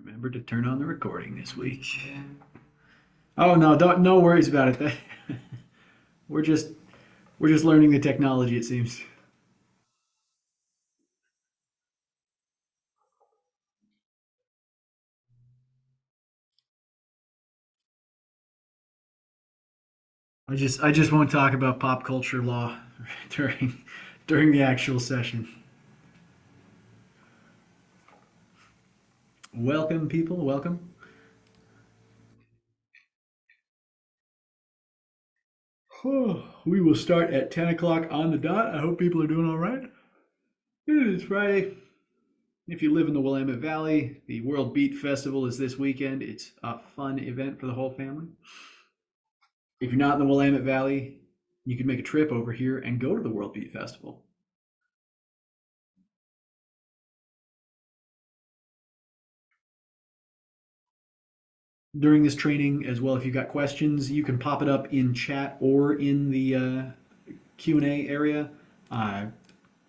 Remember to turn on the recording this week. Oh no, don't no worries about it. we're just we're just learning the technology. It seems. I just won't talk about pop culture law during during the actual session. Welcome, people. Welcome. We will start at 10 o'clock on the dot. I hope people are doing all right. It's Friday. If you live in the Willamette Valley, the World Beat Festival is this weekend. It's a fun event for the whole family. If you're not in the Willamette Valley, you can make a trip over here and go to the World Beat Festival. During this training as well, if you've got questions, you can pop it up in chat or in the Q&A area. Uh,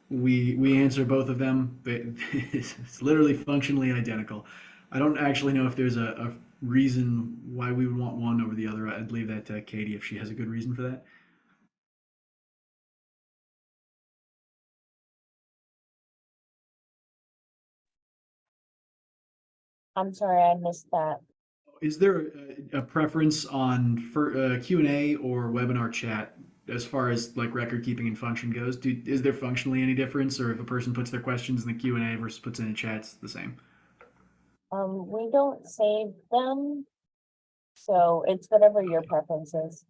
we answer both of them. It's literally functionally identical. I don't actually know if there's a reason why we would want one over the other. I'd leave that to Katie if she has a good reason for that. I'm sorry, I missed that. Is there a preference on for Q&A or webinar chat as far as like record keeping and function goes? Is there functionally any difference, or if a person puts their questions in the Q&A versus puts it in the chat, it's the same? We don't save them, so it's whatever your preference is.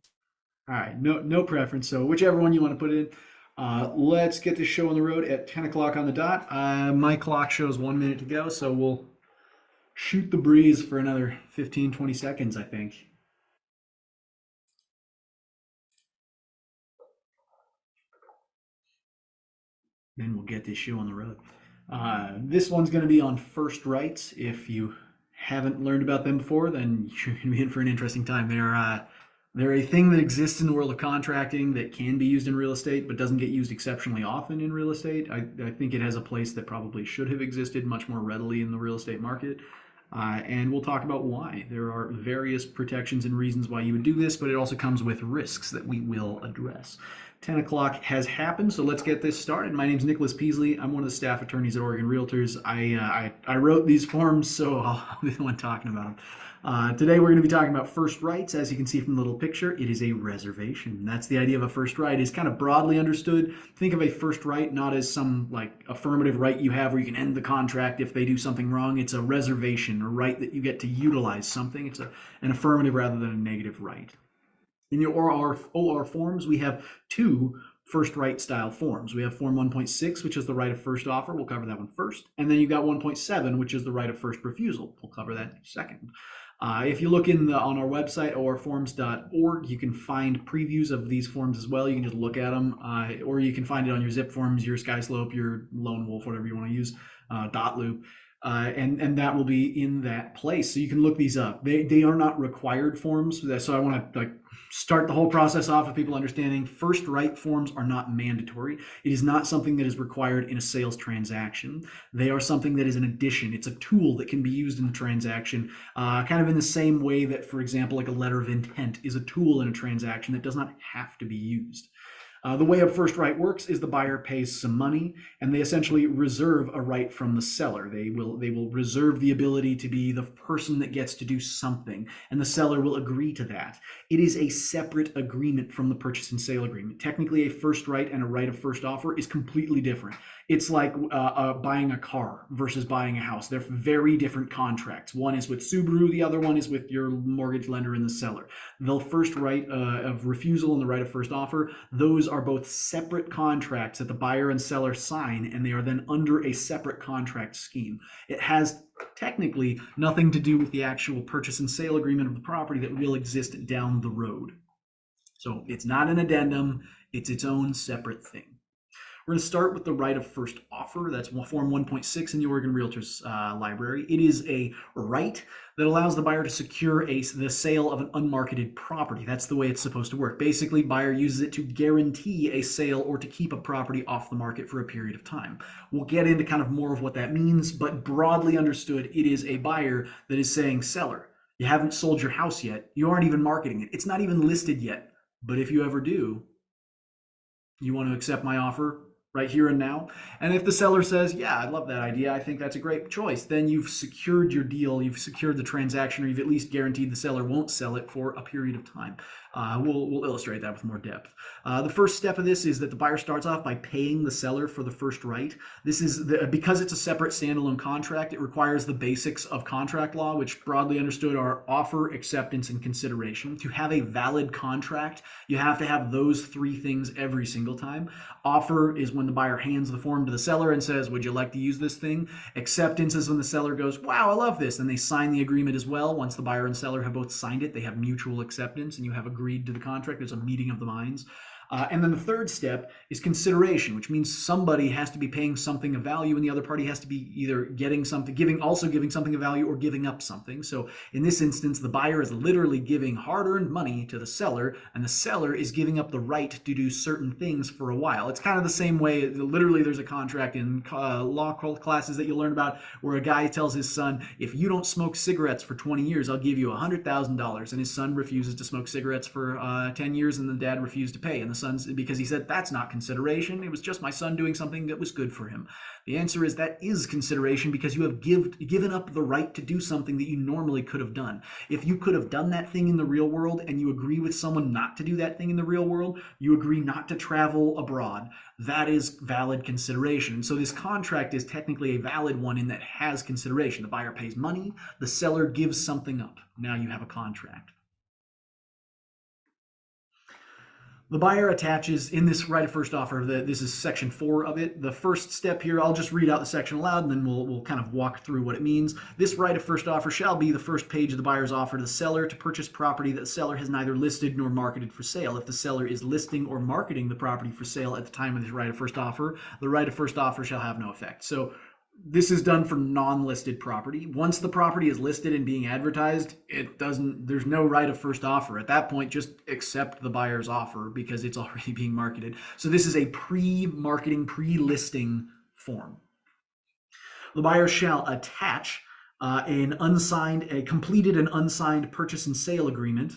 All right, no preference. So whichever one you want to put in. Let's get this show on the road at 10 o'clock on the dot. My clock shows 1 minute to go, so we'll shoot the breeze for another 15, 20 seconds, I think. Then we'll get this show on the road. This one's going to be on first rights. If you haven't learned about them before, then you're going to be in for an interesting time. They're a thing that exists in the world of contracting that can be used in real estate, but doesn't get used exceptionally often in real estate. I think it has a place that probably should have existed much more readily in the real estate market. And we'll talk about why. There are various protections and reasons why you would do this, but it also comes with risks that we will address. 10 o'clock has happened, so let's get this started. My name is Nicholas Peasley. I'm one of the staff attorneys at Oregon Realtors. I wrote these forms, so I'll be the one talking about them. Today we're going to be talking about first rights. As you can see from the little picture, it is a reservation. That's the idea of a first right. It's kind of broadly understood. Think of a first right not as some like affirmative right you have where you can end the contract if they do something wrong. It's a reservation, a right that you get to utilize something. It's an affirmative rather than a negative right. In your OR forms, we have two first right style forms. We have form 1.6, which is the right of first offer. We'll cover that one first. And then you got 1.7, which is the right of first refusal. We'll cover that second. If you look on our website, orforms.org, you can find previews of these forms as well. You can just look at them, or you can find it on your zip forms, your Skyslope, your Lone Wolf, whatever you want to use, dot loop. And that will be in that place. So you can look these up. They are not required forms. So I want to start the whole process off with people understanding first right forms are not mandatory. It is not something that is required in a sales transaction. They are something that is an addition. It's a tool that can be used in the transaction, kind of in the same way that, for example, like a letter of intent is a tool in a transaction that does not have to be used. The way a first right works is the buyer pays some money, and they essentially reserve a right from the seller. They will reserve the ability to be the person that gets to do something, and the seller will agree to that. It is a separate agreement from the purchase and sale agreement. Technically, a first right and a right of first offer is completely different. It's like buying a car versus buying a house. They're very different contracts. One is with Subaru, the other one is with your mortgage lender and the seller. The first right of refusal and the right of first offer, those are both separate contracts that the buyer and seller sign, and they are then under a separate contract scheme. It has technically nothing to do with the actual purchase and sale agreement of the property that will exist down the road. So it's not an addendum, it's its own separate thing. We're going to start with the right of first offer. That's Form 1.6 in the Oregon Realtors Library. It is a right that allows the buyer to secure the sale of an unmarketed property. That's the way it's supposed to work. Basically, buyer uses it to guarantee a sale or to keep a property off the market for a period of time. We'll get into kind of more of what that means, but broadly understood, it is a buyer that is saying, seller, you haven't sold your house yet. You aren't even marketing it. It's not even listed yet. But if you ever do, you want to accept my offer right here and now? And if the seller says, yeah, I love that idea, I think that's a great choice, then you've secured your deal, you've secured the transaction, or you've at least guaranteed the seller won't sell it for a period of time. We'll illustrate that with more depth. The first step of this is that the buyer starts off by paying the seller for the first right. This is because it's a separate standalone contract, it requires the basics of contract law, which broadly understood are offer, acceptance, and consideration. To have a valid contract, you have to have those three things every single time. Offer is when the buyer hands the form to the seller and says, would you like to use this thing? Acceptance is when the seller goes, wow, I love this, and they sign the agreement as well. Once the buyer and seller have both signed it, they have mutual acceptance and you have agreed to the contract. There's a meeting of the minds. And then the third step is consideration, which means somebody has to be paying something of value and the other party has to be either getting something, giving something of value, or giving up something. So in this instance, the buyer is literally giving hard-earned money to the seller, and the seller is giving up the right to do certain things for a while. It's kind of the same way, literally there's a contract in law classes that you learn about where a guy tells his son, if you don't smoke cigarettes for 20 years, I'll give you $100,000. And his son refuses to smoke cigarettes for 10 years, and the dad refused to pay. And the son's, because he said, that's not consideration. It was just my son doing something that was good for him. The answer is that is consideration, because you have given up the right to do something that you normally could have done. If you could have done that thing in the real world and you agree with someone not to do that thing in the real world, you agree not to travel abroad, that is valid consideration. And so this contract is technically a valid one in that has consideration. The buyer pays money, the seller gives something up. Now you have a contract. The buyer attaches in this right of first offer, this is section 4 of it. The first step here, I'll just read out the section aloud and then we'll kind of walk through what it means. This right of first offer shall be the first page of the buyer's offer to the seller to purchase property that the seller has neither listed nor marketed for sale. If the seller is listing or marketing the property for sale at the time of this right of first offer, the right of first offer shall have no effect. So this is done for non-listed property. Once the property is listed and being advertised, there's no right of first offer. At that point, just accept the buyer's offer because it's already being marketed. So this is a pre-marketing, pre-listing form. The buyer shall attach a completed and unsigned purchase and sale agreement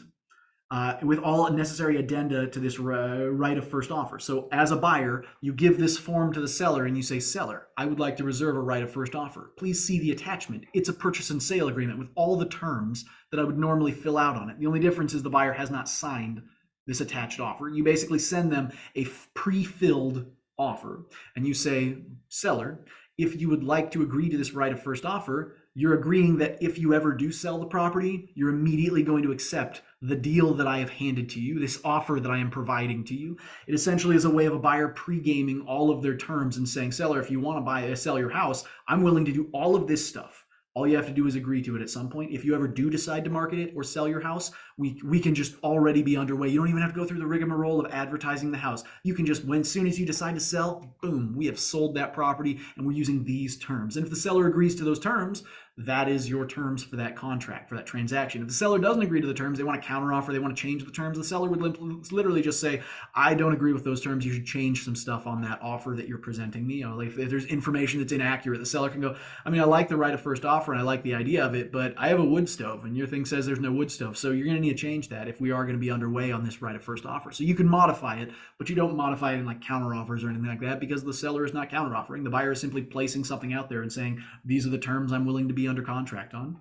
with all necessary addenda to this right of first offer. So as a buyer, you give this form to the seller and you say, seller, I would like to reserve a right of first offer. Please see the attachment. It's a purchase and sale agreement with all the terms that I would normally fill out on it. The only difference is the buyer has not signed this attached offer. You basically send them a pre-filled offer and you say, seller, if you would like to agree to this right of first offer, you're agreeing that if you ever do sell the property, you're immediately going to accept the deal that I have handed to you, this offer that I am providing to you. It essentially is a way of a buyer pre-gaming all of their terms and saying, seller, if you want to sell your house, I'm willing to do all of this stuff. All you have to do is agree to it at some point. If you ever do decide to market it or sell your house, we can just already be underway. You don't even have to go through the rigmarole of advertising the house. You can just, as soon as you decide to sell, boom, we have sold that property and we're using these terms. And if the seller agrees to those terms, that is your terms for that contract, for that transaction. If the seller doesn't agree to the terms, they want to counteroffer, they want to change the terms, the seller would literally just say, I don't agree with those terms. You should change some stuff on that offer that you're presenting me. Like if there's information that's inaccurate, the seller can go, I mean, I like the right of first offer and I like the idea of it, but I have a wood stove and your thing says there's no wood stove. So you're going to need to change that if we are going to be underway on this right of first offer. So you can modify it, but you don't modify it in like counteroffers or anything like that because the seller is not counteroffering. The buyer is simply placing something out there and saying, these are the terms I'm willing to be under contract on.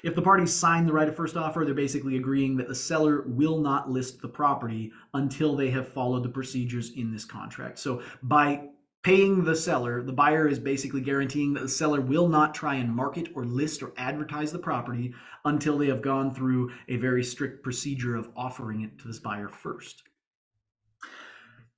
If the parties sign the right of first offer, they're basically agreeing that the seller will not list the property until they have followed the procedures in this contract. So by paying the seller, the buyer is basically guaranteeing that the seller will not try and market or list or advertise the property until they have gone through a very strict procedure of offering it to this buyer first.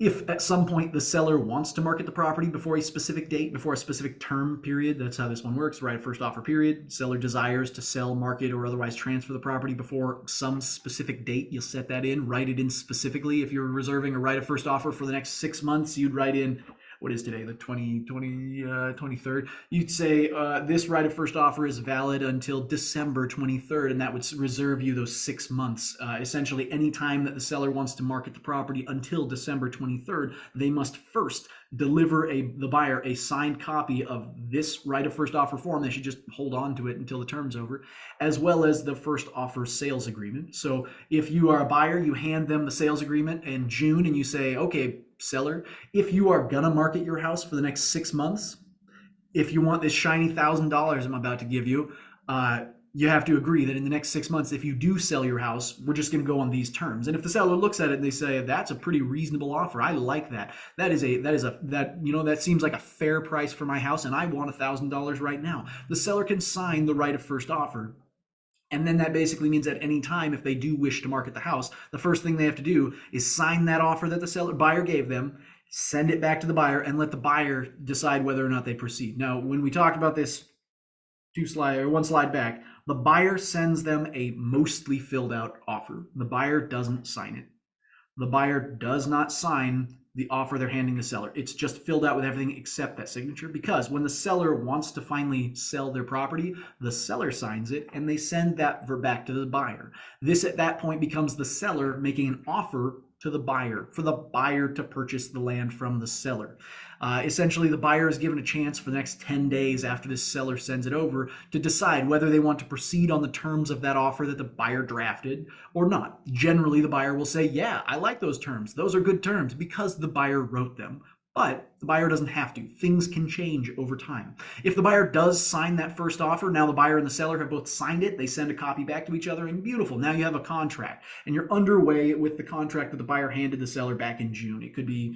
If at some point the seller wants to market the property before a specific date, before a specific term period, that's how this one works, right? First offer period. Seller desires to sell, market, or otherwise transfer the property before some specific date. You'll set that in, write it in specifically. If you're reserving a right of first offer for the next 6 months, you'd write in, what is today, the 23rd? You'd say this right of first offer is valid until December 23rd, and that would reserve you those 6 months. Essentially, any time that the seller wants to market the property until December 23rd, they must first deliver the buyer a signed copy of this right of first offer form. They should just hold on to it until the term's over, as well as the first offer sales agreement. So if you are a buyer, you hand them the sales agreement in June and you say, okay, seller, if you are gonna market your house for the next 6 months, if you want this shiny $1,000 I'm about to give you, you have to agree that in the next 6 months, if you do sell your house, we're just going to go on these terms. And if the seller looks at it and they say that's a pretty reasonable offer, I like that. That seems like a fair price for my house, and I want $1,000 right now. The seller can sign the right of first offer. And then that basically means at any time, if they do wish to market the house, the first thing they have to do is sign that offer that the buyer gave them, send it back to the buyer, and let the buyer decide whether or not they proceed. Now, when we talked about this one slide back, the buyer sends them a mostly filled out offer. The buyer doesn't sign it. The buyer does not sign the offer they're handing the seller. It's just filled out with everything except that signature, because when the seller wants to finally sell their property, the seller signs it and they send that back to the buyer. This at that point becomes the seller making an offer to the buyer for the buyer to purchase the land from the seller. Essentially, the buyer is given a chance for the next 10 days after this seller sends it over to decide whether they want to proceed on the terms of that offer that the buyer drafted or not. Generally, the buyer will say, yeah, I like those terms. Those are good terms because the buyer wrote them. But the buyer doesn't have to. Things can change over time. If the buyer does sign that first offer, now the buyer and the seller have both signed it, they send a copy back to each other, and beautiful. Now you have a contract, and you're underway with the contract that the buyer handed the seller back in June. It could be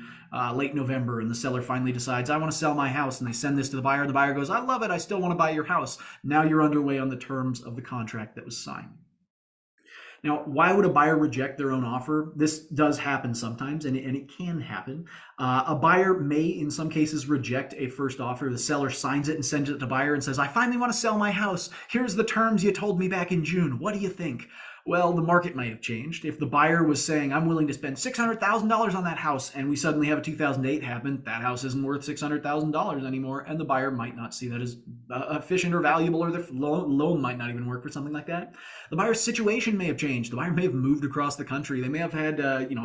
late November, and the seller finally decides, I want to sell my house, and they send this to the buyer. The buyer goes, I love it. I still want to buy your house. Now you're underway on the terms of the contract that was signed. Now, why would a buyer reject their own offer? This does happen sometimes, and it can happen. A buyer may, in some cases, reject a first offer. The seller signs it and sends it to the buyer and says, I finally want to sell my house. Here's the terms you told me back in June. What do you think? Well, the market may have changed. If the buyer was saying, I'm willing to spend $600,000 on that house, and we suddenly have a 2008 happen, that house isn't worth $600,000 anymore, and the buyer might not see that as efficient or valuable, or the loan might not even work for something like that. The buyer's situation may have changed. The buyer may have moved across the country. They may have had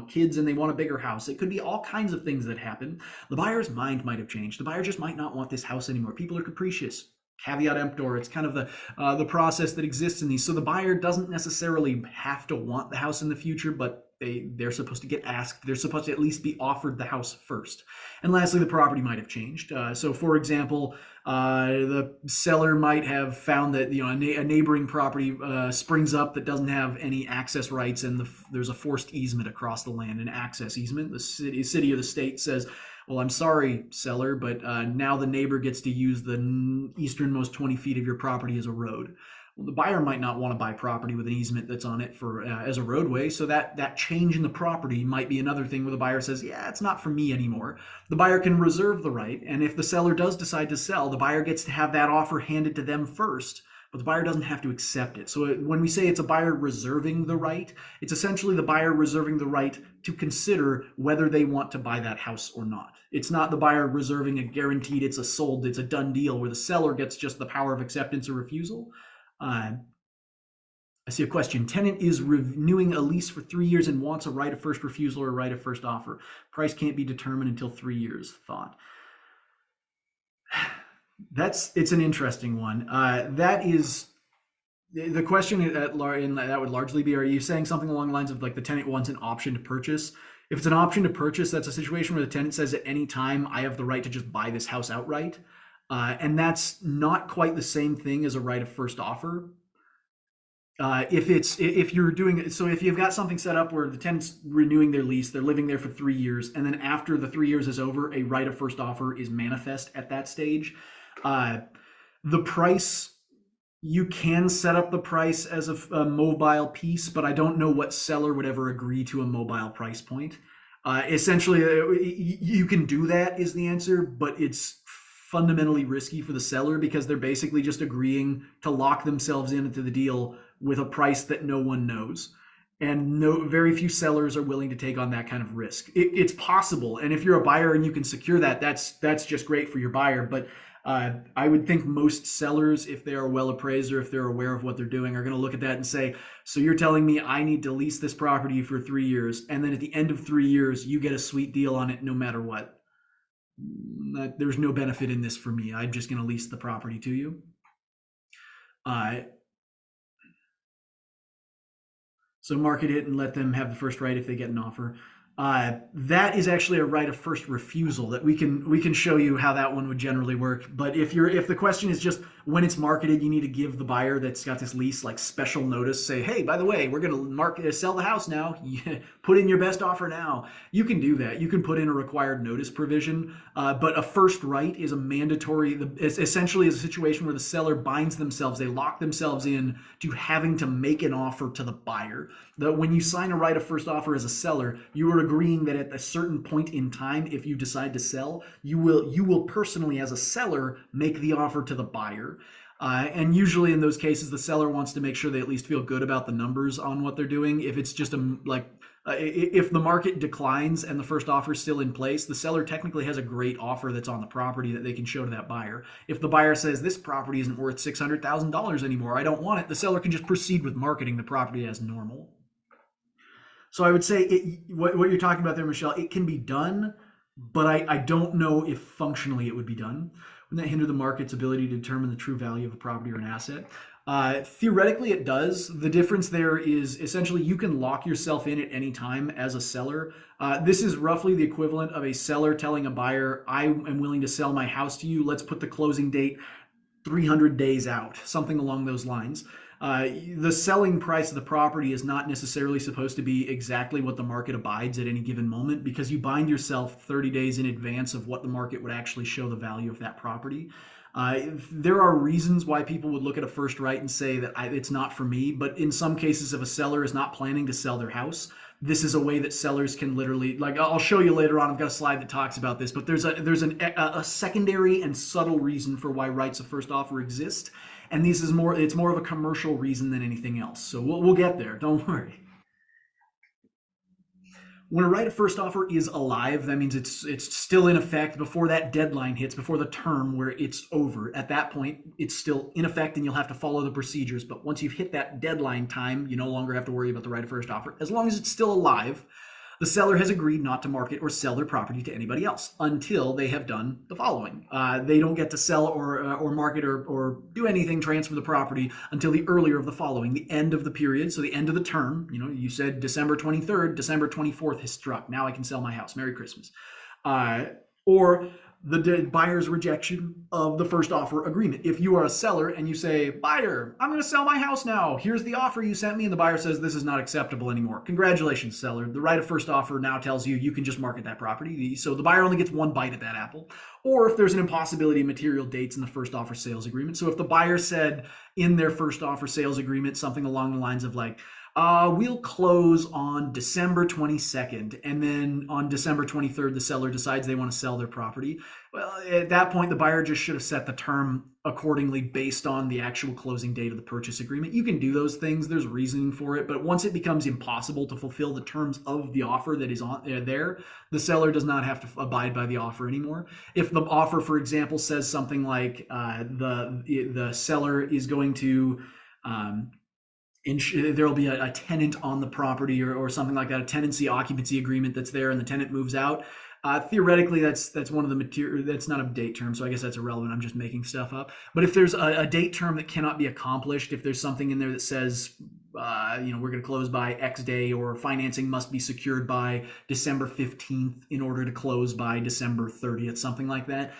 kids and they want a bigger house. It could be all kinds of things that happen. The buyer's mind might have changed. The buyer just might not want this house anymore. People are capricious. Caveat emptor. It's kind of the process that exists in these. So the buyer doesn't necessarily have to want the house in the future, but they're supposed to get asked. They're supposed to at least be offered the house first. And lastly, the property might have changed. So for example, the seller might have found that a neighboring property springs up that doesn't have any access rights, and there's a forced easement across the land, an access easement. The city or the state says, well, I'm sorry, seller, but now the neighbor gets to use the easternmost 20 feet of your property as a road. Well, the buyer might not want to buy property with an easement that's on it for as a roadway, so that change in the property might be another thing where the buyer says, yeah, it's not for me anymore. The buyer can reserve the right, and if the seller does decide to sell, the buyer gets to have that offer handed to them first, but the buyer doesn't have to accept it. So when we say it's a buyer reserving the right, it's essentially the buyer reserving the right to consider whether they want to buy that house or not. It's not the buyer reserving a guaranteed, it's a done deal, where the seller gets just the power of acceptance or refusal. I see a question. Tenant is renewing a lease for 3 years and wants a right of first refusal or right of first offer. Price can't be determined until 3 years. Thought. It's an interesting one. That is the question that would largely be, are you saying something along the lines of like the tenant wants an option to purchase? If it's an option to purchase, that's a situation where the tenant says at any time, I have the right to just buy this house outright. And that's not quite the same thing as a right of first offer. If you've got something set up where the tenant's renewing their lease, they're living there for 3 years, and then after the 3 years is over, a right of first offer is manifest at that stage. The price, you can set up the price as a mobile piece, but I don't know what seller would ever agree to a mobile price point. Essentially, you can do that is the answer, but it's fundamentally risky for the seller because they're basically just agreeing to lock themselves into the deal with a price that no one knows. And no, very few sellers are willing to take on that kind of risk. It's possible, and if you're a buyer and you can secure that, that's just great for your buyer. But I would think most sellers, if they are well appraised or if they're aware of what they're doing, are going to look at that and say, so you're telling me I need to lease this property for 3 years, and then at the end of 3 years, you get a sweet deal on it no matter what. There's no benefit in this for me. I'm just going to lease the property to you. Uh, So market it and let them have the first right if they get an offer. That is actually a right of first refusal that we can show you how that one would generally work. But if the question is just when it's marketed, you need to give the buyer that's got this lease like special notice. Say, hey, by the way, we're going to market sell the house now. Put in your best offer now. You can do that. You can put in a required notice provision. But a first right is a mandatory. It's essentially a situation where the seller binds themselves. They lock themselves in to having to make an offer to the buyer. When you sign a right of first offer as a seller, you are agreeing that at a certain point in time, if you decide to sell, you will personally, as a seller, make the offer to the buyer. And usually in those cases, the seller wants to make sure they at least feel good about the numbers on what they're doing. If it's just if the market declines and the first offer is still in place, the seller technically has a great offer that's on the property that they can show to that buyer. If the buyer says this property isn't worth $600,000 anymore, I don't want it, the seller can just proceed with marketing the property as normal. So I would say what you're talking about there, Michelle, it can be done, but I don't know if functionally it would be done. Wouldn't that hinder the market's ability to determine the true value of a property or an asset? Theoretically, it does. The difference there is essentially you can lock yourself in at any time as a seller. This is roughly the equivalent of a seller telling a buyer, I am willing to sell my house to you. Let's put the closing date 300 days out, something along those lines. The selling price of the property is not necessarily supposed to be exactly what the market abides at any given moment because you bind yourself 30 days in advance of what the market would actually show the value of that property. There are reasons why people would look at a first right and say that it's not for me, but in some cases, if a seller is not planning to sell their house, this is a way that sellers can literally, like I'll show you later on. I've got a slide that talks about this, but there's a secondary and subtle reason for why rights of first offer exist, and it's more of a commercial reason than anything else. So we'll get there. Don't worry. When a right of first offer is alive, that means it's still in effect before that deadline hits, before the term where it's over. At that point, it's still in effect and you'll have to follow the procedures. But once you've hit that deadline time, you no longer have to worry about the right of first offer. As long as it's still alive, the seller has agreed not to market or sell their property to anybody else until they have done the following. They don't get to sell or market or do anything, transfer the property until the earlier of the following, the end of the period. So the end of the term, you said December 23rd, December 24th has struck. Now I can sell my house. Merry Christmas. Or the buyer's rejection of the first offer agreement. If you are a seller and you say, buyer, I'm going to sell my house now. Here's the offer you sent me. And the buyer says, this is not acceptable anymore. Congratulations, seller. The right of first offer now tells you you can just market that property. So the buyer only gets one bite at that apple. Or if there's an impossibility of material dates in the first offer sales agreement. So if the buyer said in their first offer sales agreement something along the lines of like, we'll close on December 22nd, and then on December 23rd, the seller decides they want to sell their property. Well, at that point, the buyer just should have set the term accordingly based on the actual closing date of the purchase agreement. You can do those things. There's reasoning for it. But once it becomes impossible to fulfill the terms of the offer that is on there, the seller does not have to abide by the offer anymore. If the offer, for example, says something like the seller is going to there'll be a tenant on the property or something like that, a tenancy occupancy agreement that's there and the tenant moves out. Theoretically, that's one of the material. That's not a date term, so I guess that's irrelevant. I'm just making stuff up. But if there's a date term that cannot be accomplished, if there's something in there that says, we're going to close by X day, or financing must be secured by December 15th in order to close by December 30th, something like that.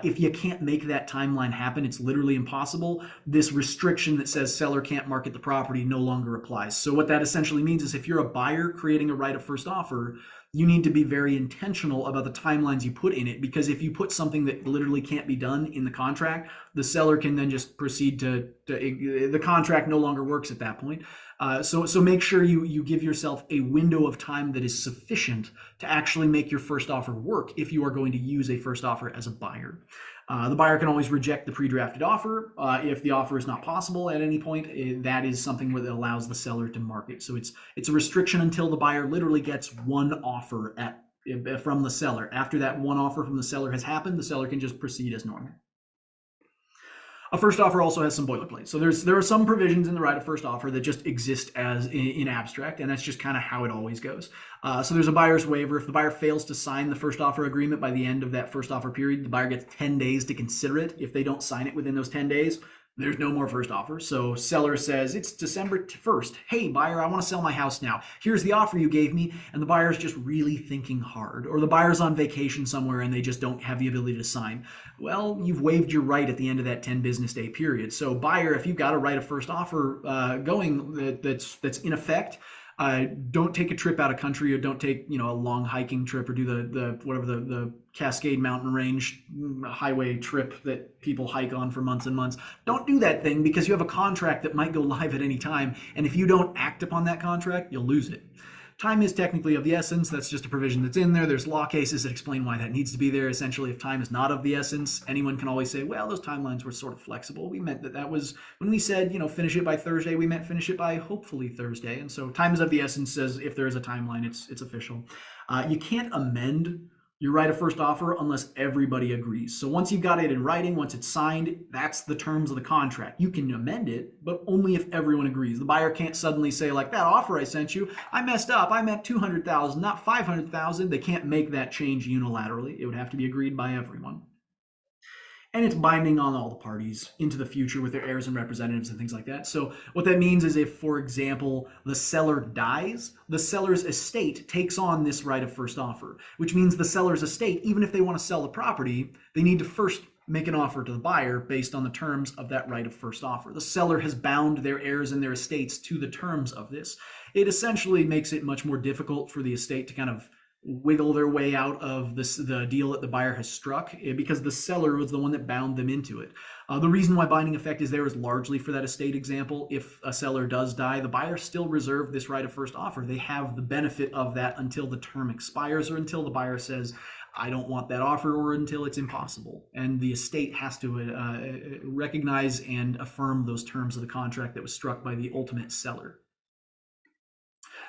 If you can't make that timeline happen, it's literally impossible. This restriction that says seller can't market the property no longer applies. So what that essentially means is if you're a buyer creating a right of first offer, you need to be very intentional about the timelines you put in it, because if you put something that literally can't be done in the contract, the seller can then just proceed to the contract no longer works at that point. So make sure you give yourself a window of time that is sufficient to actually make your first offer work if you are going to use a first offer as a buyer. The buyer can always reject the pre-drafted offer if the offer is not possible at any point. That is something where that allows the seller to market. So it's a restriction until the buyer literally gets one offer from the seller. After that one offer from the seller has happened, the seller can just proceed as normal. A first offer also has some boilerplate. So there are some provisions in the right of first offer that just exist as in abstract, and that's just kind of how it always goes. So there's a buyer's waiver. If the buyer fails to sign the first offer agreement by the end of that first offer period, the buyer gets 10 days to consider it. If they don't sign it within those 10 days, there's no more first offer. So seller says, it's December 1st. Hey, buyer, I want to sell my house now. Here's the offer you gave me. And the buyer's just really thinking hard. Or the buyer's on vacation somewhere and they just don't have the ability to sign. Well, you've waived your right at the end of that 10 business day period. So buyer, if you've got a right of first offer going that's in effect, don't take a trip out of country, or don't take a long hiking trip, or do the Cascade Mountain Range highway trip that people hike on for months and months. Don't do that thing, because you have a contract that might go live at any time, and if you don't act upon that contract, you'll lose it. Time is technically of the essence. That's just a provision that's in there. There's law cases that explain why that needs to be there. Essentially, if time is not of the essence, anyone can always say, well, those timelines were sort of flexible. We meant that was, when we said, finish it by Thursday, we meant finish it by hopefully Thursday. And so time is of the essence says if there is a timeline, it's official. You can't amend your right of first offer unless everybody agrees. So once you've got it in writing, once it's signed, that's the terms of the contract. You can amend it, but only if everyone agrees. The buyer can't suddenly say, like, that offer I sent you, I messed up. I meant 200,000, not 500,000. They can't make that change unilaterally. It would have to be agreed by everyone. And it's binding on all the parties into the future with their heirs and representatives and things like that. So what that means is if, for example, the seller dies, the seller's estate takes on this right of first offer, which means the seller's estate, even if they want to sell the property, they need to first make an offer to the buyer based on the terms of that right of first offer. The seller has bound their heirs and their estates to the terms of this. It essentially makes it much more difficult for the estate to kind of wiggle their way out of the deal that the buyer has struck, because the seller was the one that bound them into it. The reason why binding effect is there is largely for that estate example. If a seller does die, the buyer still reserved this right of first offer. They have the benefit of that until the term expires, or until the buyer says, I don't want that offer, or until it's impossible. And the estate has to recognize and affirm those terms of the contract that was struck by the ultimate seller.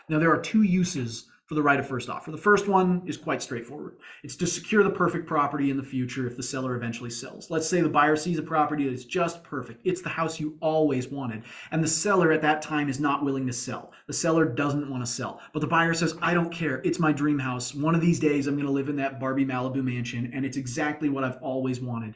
Now, there are two uses for the right of first offer. The first one is quite straightforward. It's to secure the perfect property in the future if the seller eventually sells. Let's say the buyer sees a property that is just perfect. It's the house you always wanted, and the seller at that time is not willing to sell. The seller doesn't want to sell, but the buyer says, I don't care. It's my dream house. One of these days, I'm going to live in that Barbie Malibu mansion, and it's exactly what I've always wanted.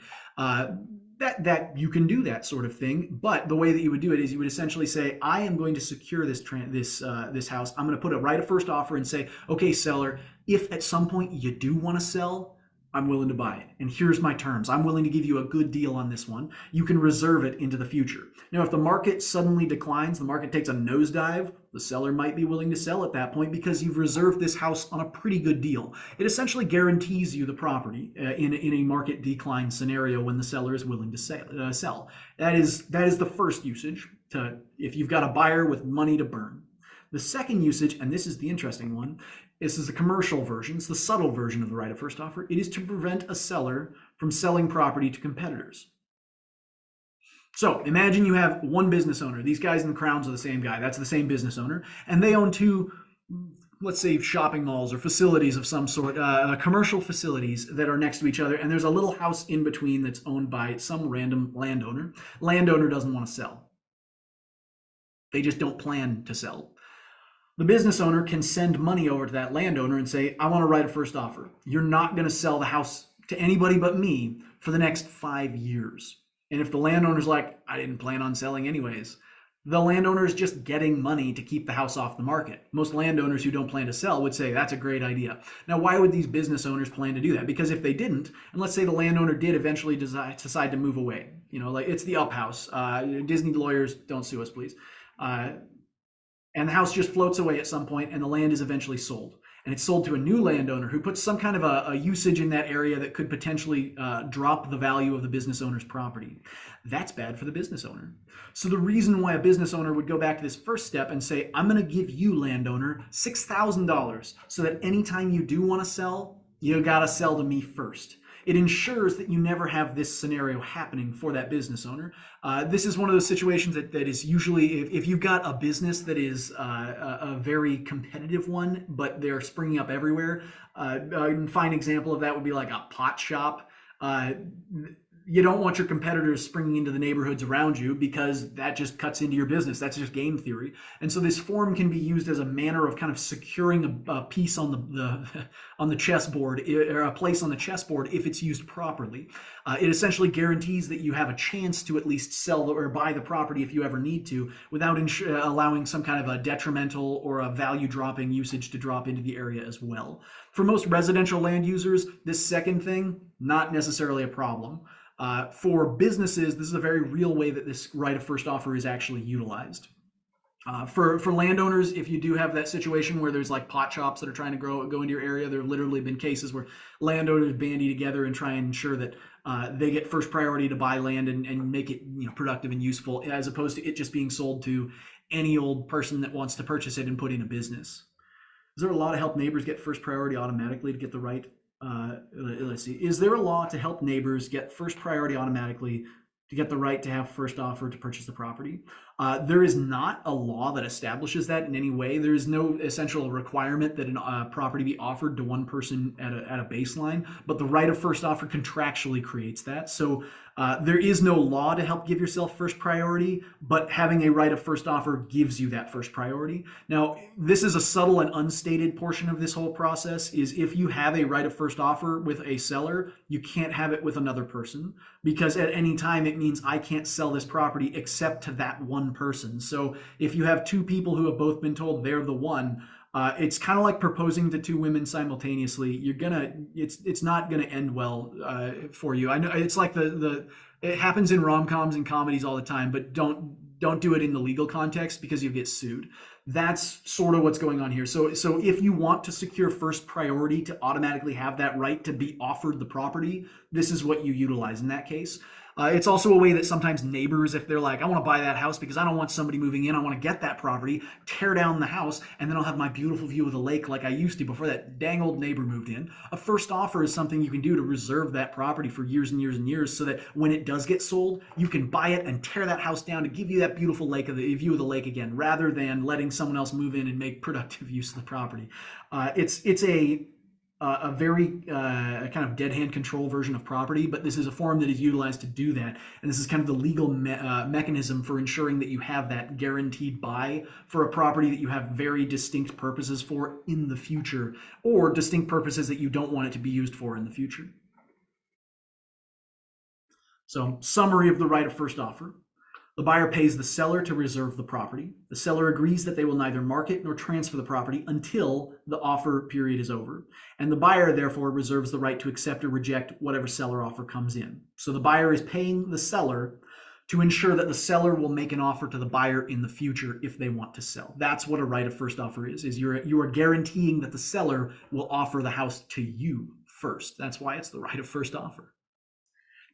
That you can do that sort of thing, but the way that you would do it is you would essentially say, I am going to secure this house. I'm going to put a right of first offer and say, okay, seller, if at some point you do want to sell, I'm willing to buy it. And here's my terms. I'm willing to give you a good deal on this one. You can reserve it into the future. Now, if the market suddenly declines, the market takes a nosedive, the seller might be willing to sell at that point because you've reserved this house on a pretty good deal. It essentially guarantees you the property in a market decline scenario when the seller is willing to sell. That is the first usage, if you've got a buyer with money to burn. The second usage, and this is the interesting one, this is the commercial version. It's the subtle version of the right of first offer. It is to prevent a seller from selling property to competitors. So imagine you have one business owner. These guys in the crowns are the same guy. That's the same business owner. And they own two, let's say, shopping malls or facilities of some sort, commercial facilities that are next to each other. And there's a little house in between that's owned by some random landowner. Landowner doesn't want to sell. They just don't plan to sell. The business owner can send money over to that landowner and say, I want to write a first offer. You're not going to sell the house to anybody but me for the next 5 years. And if the landowner's like, I didn't plan on selling anyways, the landowner is just getting money to keep the house off the market. Most landowners who don't plan to sell would say that's a great idea. Now, why would these business owners plan to do that? Because if they didn't, and let's say the landowner did eventually decide to move away, like it's the Up House. Disney lawyers, don't sue us, please. And the house just floats away at some point and the land is eventually sold. and it's sold to a new landowner who puts some kind of a usage in that area that could potentially drop the value of the business owner's property. That's bad for the business owner. So the reason why a business owner would go back to this first step and say, I'm going to give you, landowner, $6,000 so that anytime you do want to sell, you got to sell to me first. It ensures that you never have this scenario happening for that business owner. This is one of those situations that is usually, if you've got a business that is a very competitive one, but they're springing up everywhere, a fine example of that would be like a pot shop. You don't want your competitors springing into the neighborhoods around you because that just cuts into your business. That's just game theory. And so this form can be used as a manner of kind of securing a piece on the on the chessboard, or a place on the chessboard if it's used properly. It essentially guarantees that you have a chance to at least sell or buy the property if you ever need to, without allowing some kind of a detrimental or a value dropping usage to drop into the area as well. For most residential land users, this second thing, not necessarily a problem. For businesses, this is a very real way that this right of first offer is actually utilized. For landowners, if you do have that situation where there's like pot shops that are trying to go into your area, there have literally been cases where landowners bandy together and try and ensure that they get first priority to buy land and make it productive and useful, as opposed to it just being sold to any old person that wants to purchase it and put in a business. Is there a law to help neighbors get first priority automatically to get the right? Let's see. Is there a law to help neighbors get first priority automatically to get the right to have first offer to purchase the property? There is not a law that establishes that in any way. There is no essential requirement that a property be offered to one person at a baseline, but the right of first offer contractually creates that. So there is no law to help give yourself first priority, but having a right of first offer gives you that first priority. Now, this is a subtle and unstated portion of this whole process, is if you have a right of first offer with a seller, you can't have it with another person, because at any time it means I can't sell this property except to that one person. So if you have two people who have both been told they're the one, it's kind of like proposing to two women simultaneously. It's not gonna end well for you. I know it's like it happens in rom-coms and comedies all the time, but don't do it in the legal context because you get sued. That's sort of what's going on here. So if you want to secure first priority to automatically have that right to be offered the property, this is what you utilize in that case. It's also a way that sometimes neighbors, if they're like, I want to buy that house because I don't want somebody moving in, I want to get that property, tear down the house, and then I'll have my beautiful view of the lake like I used to before that dang old neighbor moved in. A first offer is something you can do to reserve that property for years and years and years, so that when it does get sold, you can buy it and tear that house down to give you that beautiful view of the lake again, rather than letting someone else move in and make productive use of the property. It's a very kind of dead hand control version of property, but this is a form that is utilized to do that. And this is kind of the legal mechanism for ensuring that you have that guaranteed buy for a property that you have very distinct purposes for in the future, or distinct purposes that you don't want it to be used for in the future. So, summary of the right of first offer. The buyer pays the seller to reserve the property. The seller agrees that they will neither market nor transfer the property until the offer period is over. And the buyer, therefore, reserves the right to accept or reject whatever seller offer comes in. So the buyer is paying the seller to ensure that the seller will make an offer to the buyer in the future if they want to sell. That's what a right of first offer is you are guaranteeing that the seller will offer the house to you first. That's why it's the right of first offer.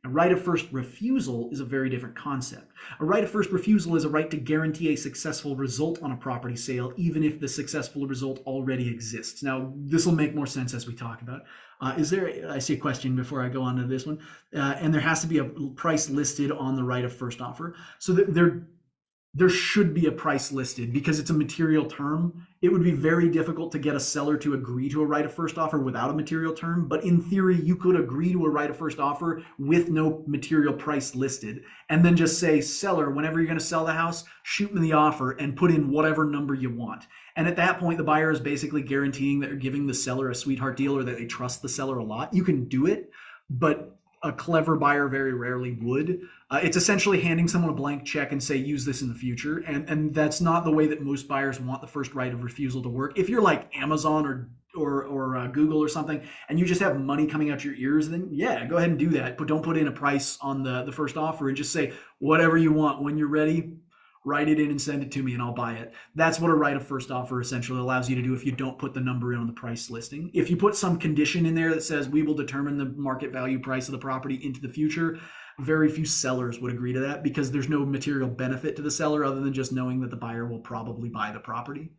A right of first refusal is a very different concept. A right of first refusal is a right to guarantee a successful result on a property sale, even if the successful result already exists. Now, this will make more sense as we talk about. I see a question before I go on to this one, and there has to be a price listed on the right of first offer. So there should be a price listed because it's a material term. It would be very difficult to get a seller to agree to a right of first offer without a material term, but in theory, you could agree to a right of first offer with no material price listed, and then just say, seller, whenever you're going to sell the house, shoot me the offer and put in whatever number you want. And at that point, the buyer is basically guaranteeing that they're giving the seller a sweetheart deal, or that they trust the seller a lot. You can do it, but a clever buyer very rarely would. It's essentially handing someone a blank check and say, use this in the future. And that's not the way that most buyers want the first right of refusal to work. If you're like Amazon or Google or something, and you just have money coming out your ears, then yeah, go ahead and do that. But don't put in a price on the first offer, and just say whatever you want when you're ready. Write it in and send it to me and I'll buy it. That's what a right of first offer essentially allows you to do if you don't put the number in on the price listing. If you put some condition in there that says we will determine the market value price of the property into the future, very few sellers would agree to that because there's no material benefit to the seller other than just knowing that the buyer will probably buy the property.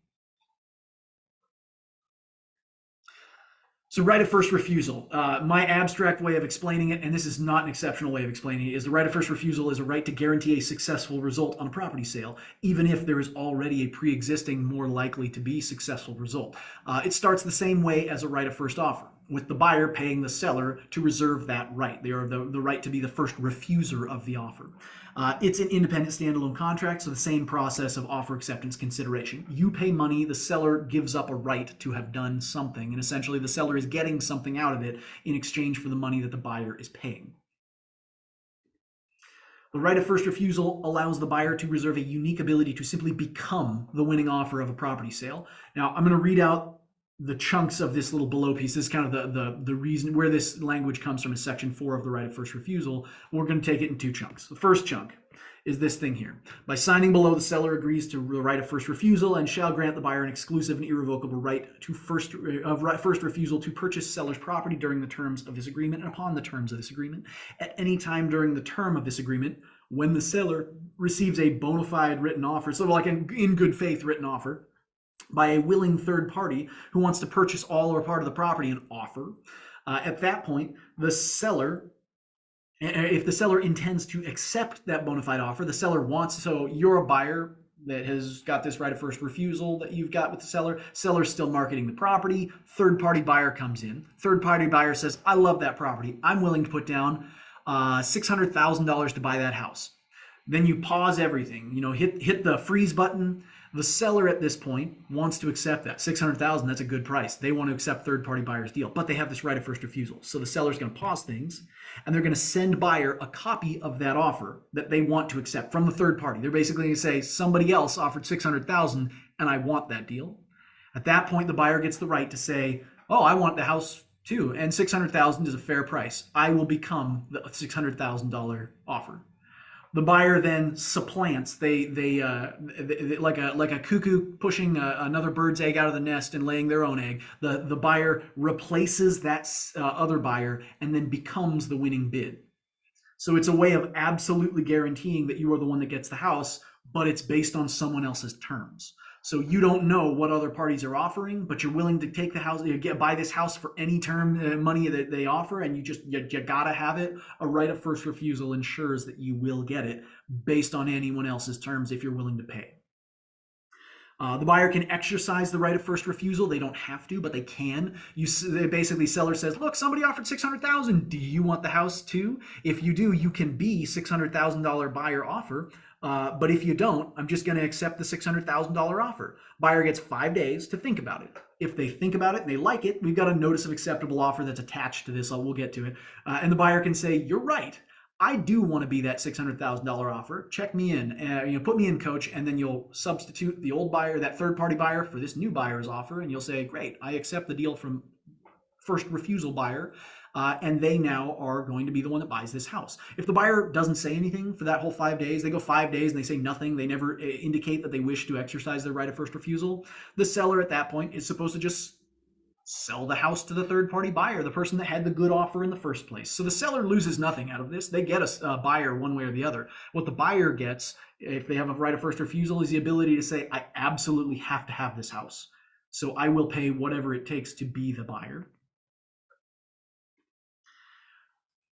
So right of first refusal, my abstract way of explaining it, and this is not an exceptional way of explaining it, is the right of first refusal is a right to guarantee a successful result on a property sale, even if there is already a pre-existing, more likely to be successful result. It starts the same way as a right of first offer, with the buyer paying the seller to reserve that right. They are the right to be the first refuser of the offer. It's an independent standalone contract, so the same process of offer acceptance consideration. You pay money, the seller gives up a right to have done something, and essentially the seller is getting something out of it in exchange for the money that the buyer is paying. The right of first refusal allows the buyer to reserve a unique ability to simply become the winning offer of a property sale. Now, I'm going to read out the chunks of this little below piece. This is kind of the reason where this language comes from is section 4 of the right of first refusal. We're going to take it in 2 chunks. The first chunk is this thing here. By signing below, the seller agrees to the right of first refusal and shall grant the buyer an exclusive and irrevocable right to first refusal to purchase seller's property during the terms of this agreement and upon the terms of this agreement. At any time during the term of this agreement, when the seller receives a bona fide written offer, so like an in good faith written offer, by a willing third party who wants to purchase all or part of the property and offer. At that point, the seller, if the seller intends to accept that bona fide offer, the seller wants, so you're a buyer that has got this right of first refusal that you've got with the seller. Seller's still marketing the property. Third party buyer comes in. Third party buyer says, I love that property. I'm willing to put down $600,000 to buy that house. Then you pause everything, hit the freeze button. The seller at this point wants to accept that. $600,000, that's a good price. They want to accept third-party buyer's deal, but they have this right of first refusal. So the seller's going to pause things, and they're going to send buyer a copy of that offer that they want to accept from the third party. They're basically going to say, somebody else offered $600,000, and I want that deal. At that point, the buyer gets the right to say, oh, I want the house too, and $600,000 is a fair price. I will become the $600,000 offer. The buyer then supplants. They like a cuckoo pushing another bird's egg out of the nest and laying their own egg. The buyer replaces that other buyer and then becomes the winning bid. So it's a way of absolutely guaranteeing that you are the one that gets the house, but it's based on someone else's terms. So you don't know what other parties are offering, but you're willing to take the house, buy this house for any term money that they offer, and you gotta have it. A right of first refusal ensures that you will get it based on anyone else's terms if you're willing to pay. The buyer can exercise the right of first refusal. They don't have to, but they can. Basically, seller says, look, somebody offered $600,000. Do you want the house too? If you do, you can be $600,000 buyer offer. But if you don't, I'm just going to accept the $600,000 offer. Buyer gets 5 days to think about it. If they think about it and they like it, we've got a notice of acceptable offer that's attached to this. We'll get to it. And the buyer can say, you're right. I do want to be that $600,000 offer. Check me in, put me in, coach, and then you'll substitute the old buyer, that third-party buyer, for this new buyer's offer, and you'll say, great, I accept the deal from first refusal buyer, and they now are going to be the one that buys this house. If the buyer doesn't say anything for that whole 5 days, they go 5 days and they say nothing, they never indicate that they wish to exercise their right of first refusal, the seller at that point is supposed to just sell the house to the third-party buyer, the person that had the good offer in the first place. So the seller loses nothing out of this. They get a buyer one way or the other. What the buyer gets, if they have a right of first refusal, is the ability to say, I absolutely have to have this house. So I will pay whatever it takes to be the buyer.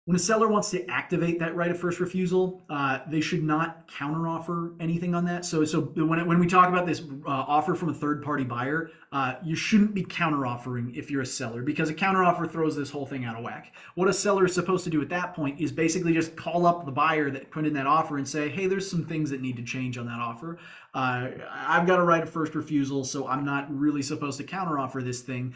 When a seller wants to activate that right of first refusal, they should not counteroffer anything on that. So when we talk about this offer from a third-party buyer, you shouldn't be counteroffering if you're a seller, because a counteroffer throws this whole thing out of whack. What a seller is supposed to do at that point is basically just call up the buyer that put in that offer and say, hey, there's some things that need to change on that offer. I've got a right of first refusal, so I'm not really supposed to counteroffer this thing.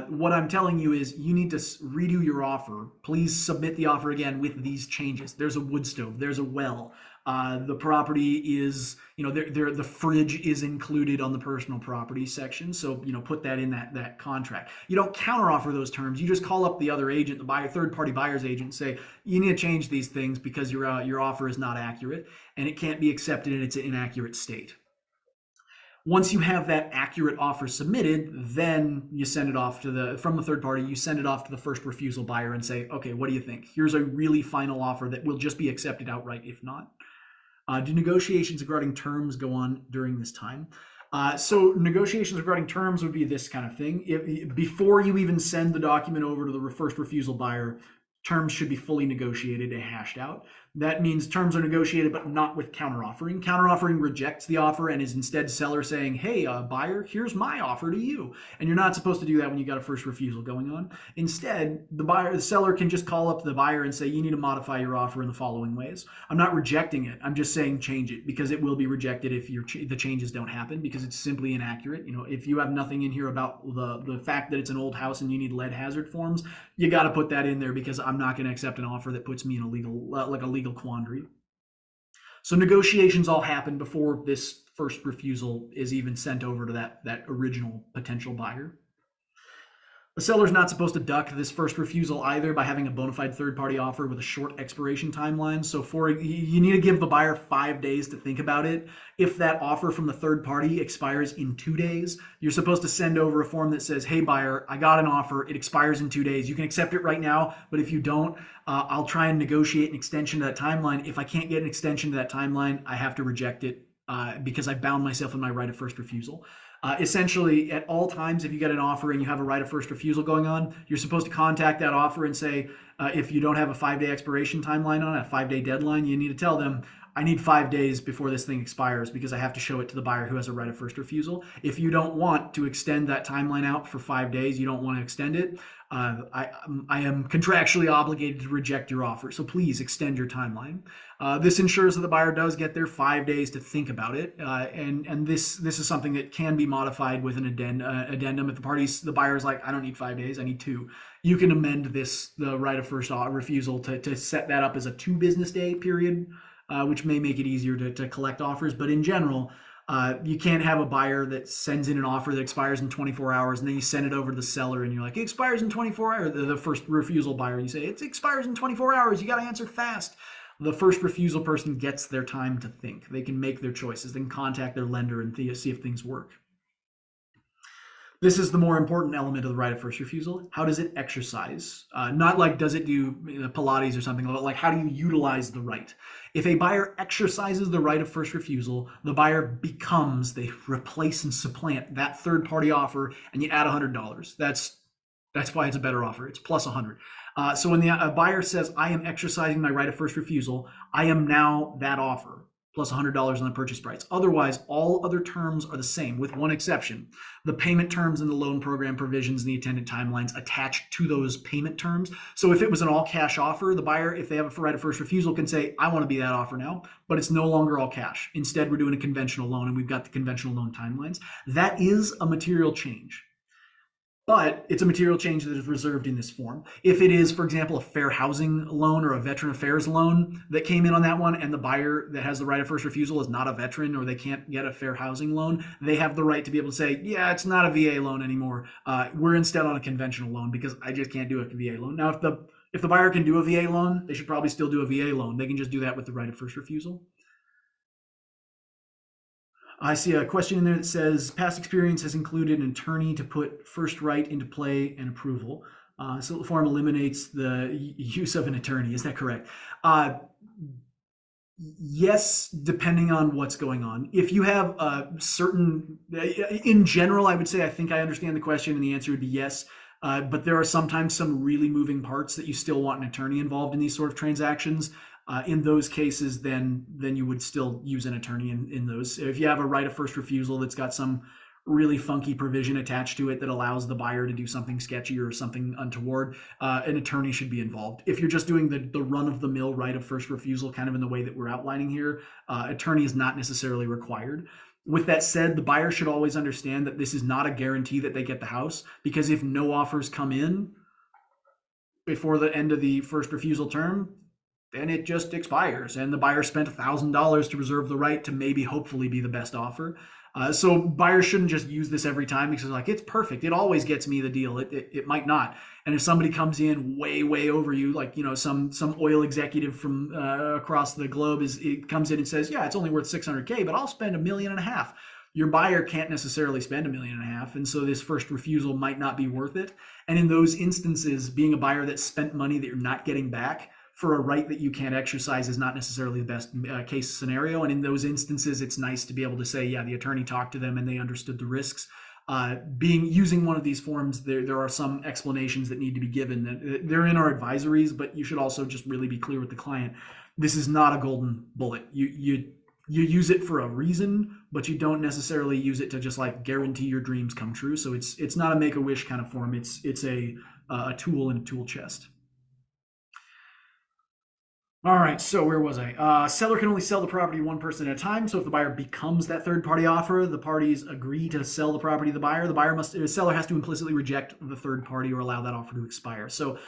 What I'm telling you is you need to redo your offer. Please submit the offer offer again with these changes. There's a wood stove, there's a well. The property is, the fridge is included on the personal property section. So, put that in that contract. You don't counteroffer those terms. You just call up the other agent, the buyer, third party buyer's agent, and say, you need to change these things because your offer is not accurate and it can't be accepted in its inaccurate state. Once you have that accurate offer submitted, then you send it off from the third party, you send it off to the first refusal buyer and say, okay, what do you think? Here's a really final offer that will just be accepted outright if not. Do negotiations regarding terms go on during this time? So negotiations regarding terms would be this kind of thing. Before you even send the document over to the first refusal buyer, terms should be fully negotiated and hashed out. That means terms are negotiated, but not with counteroffering. Counteroffering rejects the offer and is instead seller saying, hey, buyer, here's my offer to you. And you're not supposed to do that when you got a first refusal going on. Instead, the seller can just call up the buyer and say, you need to modify your offer in the following ways. I'm not rejecting it. I'm just saying change it, because it will be rejected if the changes don't happen, because it's simply inaccurate. If you have nothing in here about the fact that it's an old house and you need lead hazard forms, you got to put that in there, because I'm not going to accept an offer that puts me in a legal quandary. So negotiations all happen before this first refusal is even sent over to that original potential buyer. The seller's not supposed to duck this first refusal either by having a bona fide third-party offer with a short expiration timeline. So you need to give the buyer 5 days to think about it. If that offer from the third party expires in 2 days, you're supposed to send over a form that says, hey buyer, I got an offer, it expires in 2 days. You can accept it right now, but if you don't, I'll try and negotiate an extension to that timeline. If I can't get an extension to that timeline, I have to reject it because I bound myself in my right of first refusal. Essentially, at all times, if you get an offer and you have a right of first refusal going on, you're supposed to contact that offer and say, if you don't have a 5-day expiration timeline on it, a 5-day deadline, you need to tell them, I need 5 days before this thing expires because I have to show it to the buyer who has a right of first refusal. If you don't want to extend that timeline out for 5 days, you don't want to extend it, I am contractually obligated to reject your offer. So please extend your timeline. This ensures that the buyer does get their 5 days to think about it. And this is something that can be modified with an addendum. If the buyer is like, I don't need 5 days, I need 2. You can amend the right of first refusal to set that up as a 2 business day period, which may make it easier to collect offers. But in general, you can't have a buyer that sends in an offer that expires in 24 hours and then you send it over to the seller and you're like, it expires in 24 hours. The first refusal buyer, you say, it expires in 24 hours. You got to answer fast. The first refusal person gets their time to think. They can make their choices. They can contact their lender and see if things work. This is the more important element of the right of first refusal. How does it exercise? Not like does it do Pilates or something, but like how do you utilize the right? If a buyer exercises the right of first refusal, the buyer they replace and supplant that third-party offer, and you add $100. That's why it's a better offer. It's plus 100. So when a buyer says, I am exercising my right of first refusal, I am now that offer, plus $100 on the purchase price. Otherwise, all other terms are the same, with one exception. The payment terms and the loan program provisions and the attendant timelines attached to those payment terms. So if it was an all-cash offer, the buyer, if they have a right of first refusal, can say, I want to be that offer now, but it's no longer all cash. Instead, we're doing a conventional loan, and we've got the conventional loan timelines. That is a material change. But it's a material change that is reserved in this form. If it is, for example, a fair housing loan or a veteran affairs loan that came in on that one, and the buyer that has the right of first refusal is not a veteran or they can't get a fair housing loan, they have the right to be able to say, yeah, it's not a VA loan anymore. We're instead on a conventional loan because I just can't do a VA loan. Now, if the buyer can do a VA loan, they should probably still do a VA loan. They can just do that with the right of first refusal. I see a question in there that says, past experience has included an attorney to put first right into play and approval. So the form eliminates the use of an attorney. Is that correct? Yes, depending on what's going on. If you have in general, I would say I think I understand the question, and the answer would be yes. But there are sometimes some really moving parts that you still want an attorney involved in these sort of transactions. In those cases, then you would still use an attorney in those. If you have a right of first refusal that's got some really funky provision attached to it that allows the buyer to do something sketchy or something untoward, an attorney should be involved. If you're just doing the run-of-the-mill right of first refusal, kind of in the way that we're outlining here, attorney is not necessarily required. With that said, the buyer should always understand that this is not a guarantee that they get the house, because if no offers come in, before the end of the first refusal term, then it just expires, and the buyer spent $1,000 to reserve the right to maybe hopefully be the best offer. So buyers shouldn't just use this every time because like it's perfect. It always gets me the deal. It might not. And if somebody comes in way over you, like some oil executive from across the globe it comes in and says, yeah, it's only worth 600K, but I'll spend $1.5 million. Your buyer can't necessarily spend $1.5 million, and so this first refusal might not be worth it. And in those instances, being a buyer that spent money that you're not getting back for a right that you can't exercise is not necessarily the best case scenario. And in those instances, it's nice to be able to say, yeah, the attorney talked to them and they understood the risks. Using one of these forms, there are some explanations that need to be given. They're in our advisories, but you should also just really be clear with the client. This is not a golden bullet. You use it for a reason, but you don't necessarily use it to just like guarantee your dreams come true. So it's not a make-a-wish kind of form. It's a tool in a tool chest. All right, so where was I? Seller can only sell the property to one person at a time. So if the buyer becomes that third-party offer, the parties agree to sell the property to the buyer. The seller has to implicitly reject the third party or allow that offer to expire. So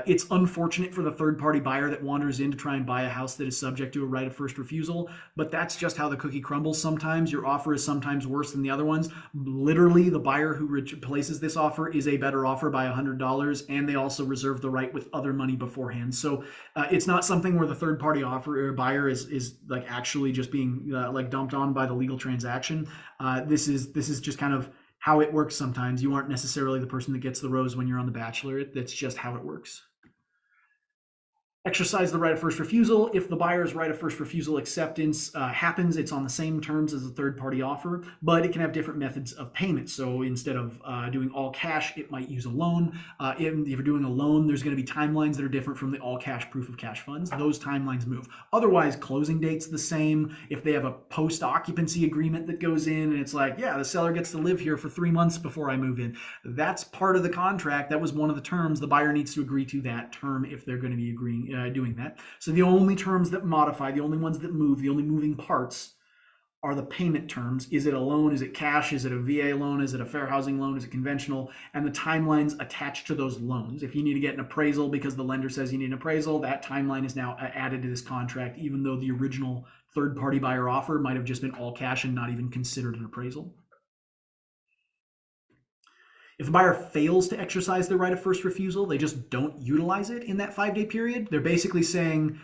it's unfortunate for the third-party buyer that wanders in to try and buy a house that is subject to a right of first refusal, but that's just how the cookie crumbles sometimes. Your offer is sometimes worse than the other ones. Literally, the buyer who places this offer is a better offer by $100, and they also reserve the right with other money beforehand. So it's not something where the third party offer or buyer is like actually just being like dumped on by the legal transaction. This is just kind of how it works sometimes. You aren't necessarily the person that gets the rose when you're on The Bachelor. That's just how it works. Exercise the right of first refusal. If the buyer's right of first refusal acceptance happens, it's on the same terms as a third party offer, but it can have different methods of payment. So instead of doing all cash, it might use a loan. If you're doing a loan, there's going to be timelines that are different from the all cash proof of cash funds. Those timelines move. Otherwise, closing date's the same. If they have a post occupancy agreement that goes in and it's like, yeah, the seller gets to live here for 3 months before I move in, that's part of the contract. That was one of the terms. The buyer needs to agree to that term if they're going to be agreeing doing that. So the only terms that modify, the only ones that move, the only moving parts are the payment terms. Is it a loan? Is it cash? Is it a VA loan? Is it a fair housing loan? Is it conventional? And the timelines attached to those loans. If you need to get an appraisal because the lender says you need an appraisal, that timeline is now added to this contract, even though the original third-party buyer offer might have just been all cash and not even considered an appraisal. If the buyer fails to exercise their right of first refusal, they just don't utilize it in that 5-day period. They're basically saying,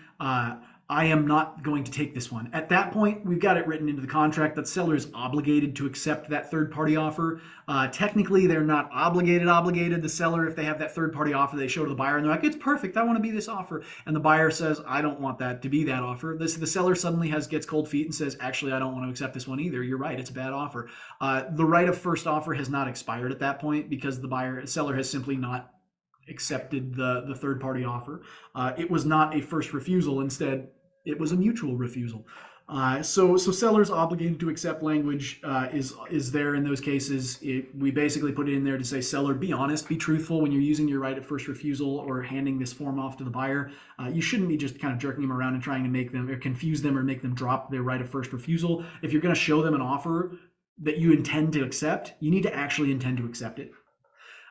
I am not going to take this one. At that point, we've got it written into the contract that seller is obligated to accept that third-party offer. Technically, they're not obligated. The seller, if they have that third-party offer, they show to the buyer and they're like, it's perfect, I want to be this offer. And the buyer says, I don't want that to be that offer. The seller suddenly gets cold feet and says, actually, I don't want to accept this one either. You're right, it's a bad offer. The right of first offer has not expired at that point because the seller has simply not accepted the third-party offer. It was not a first refusal. Instead, it was a mutual refusal. So sellers obligated to accept language is there in those cases. We basically put it in there to say, seller, be honest, be truthful when you're using your right of first refusal or handing this form off to the buyer. You shouldn't be just kind of jerking them around and trying to make them or confuse them or make them drop their right of first refusal. If you're going to show them an offer that you intend to accept, you need to actually intend to accept it.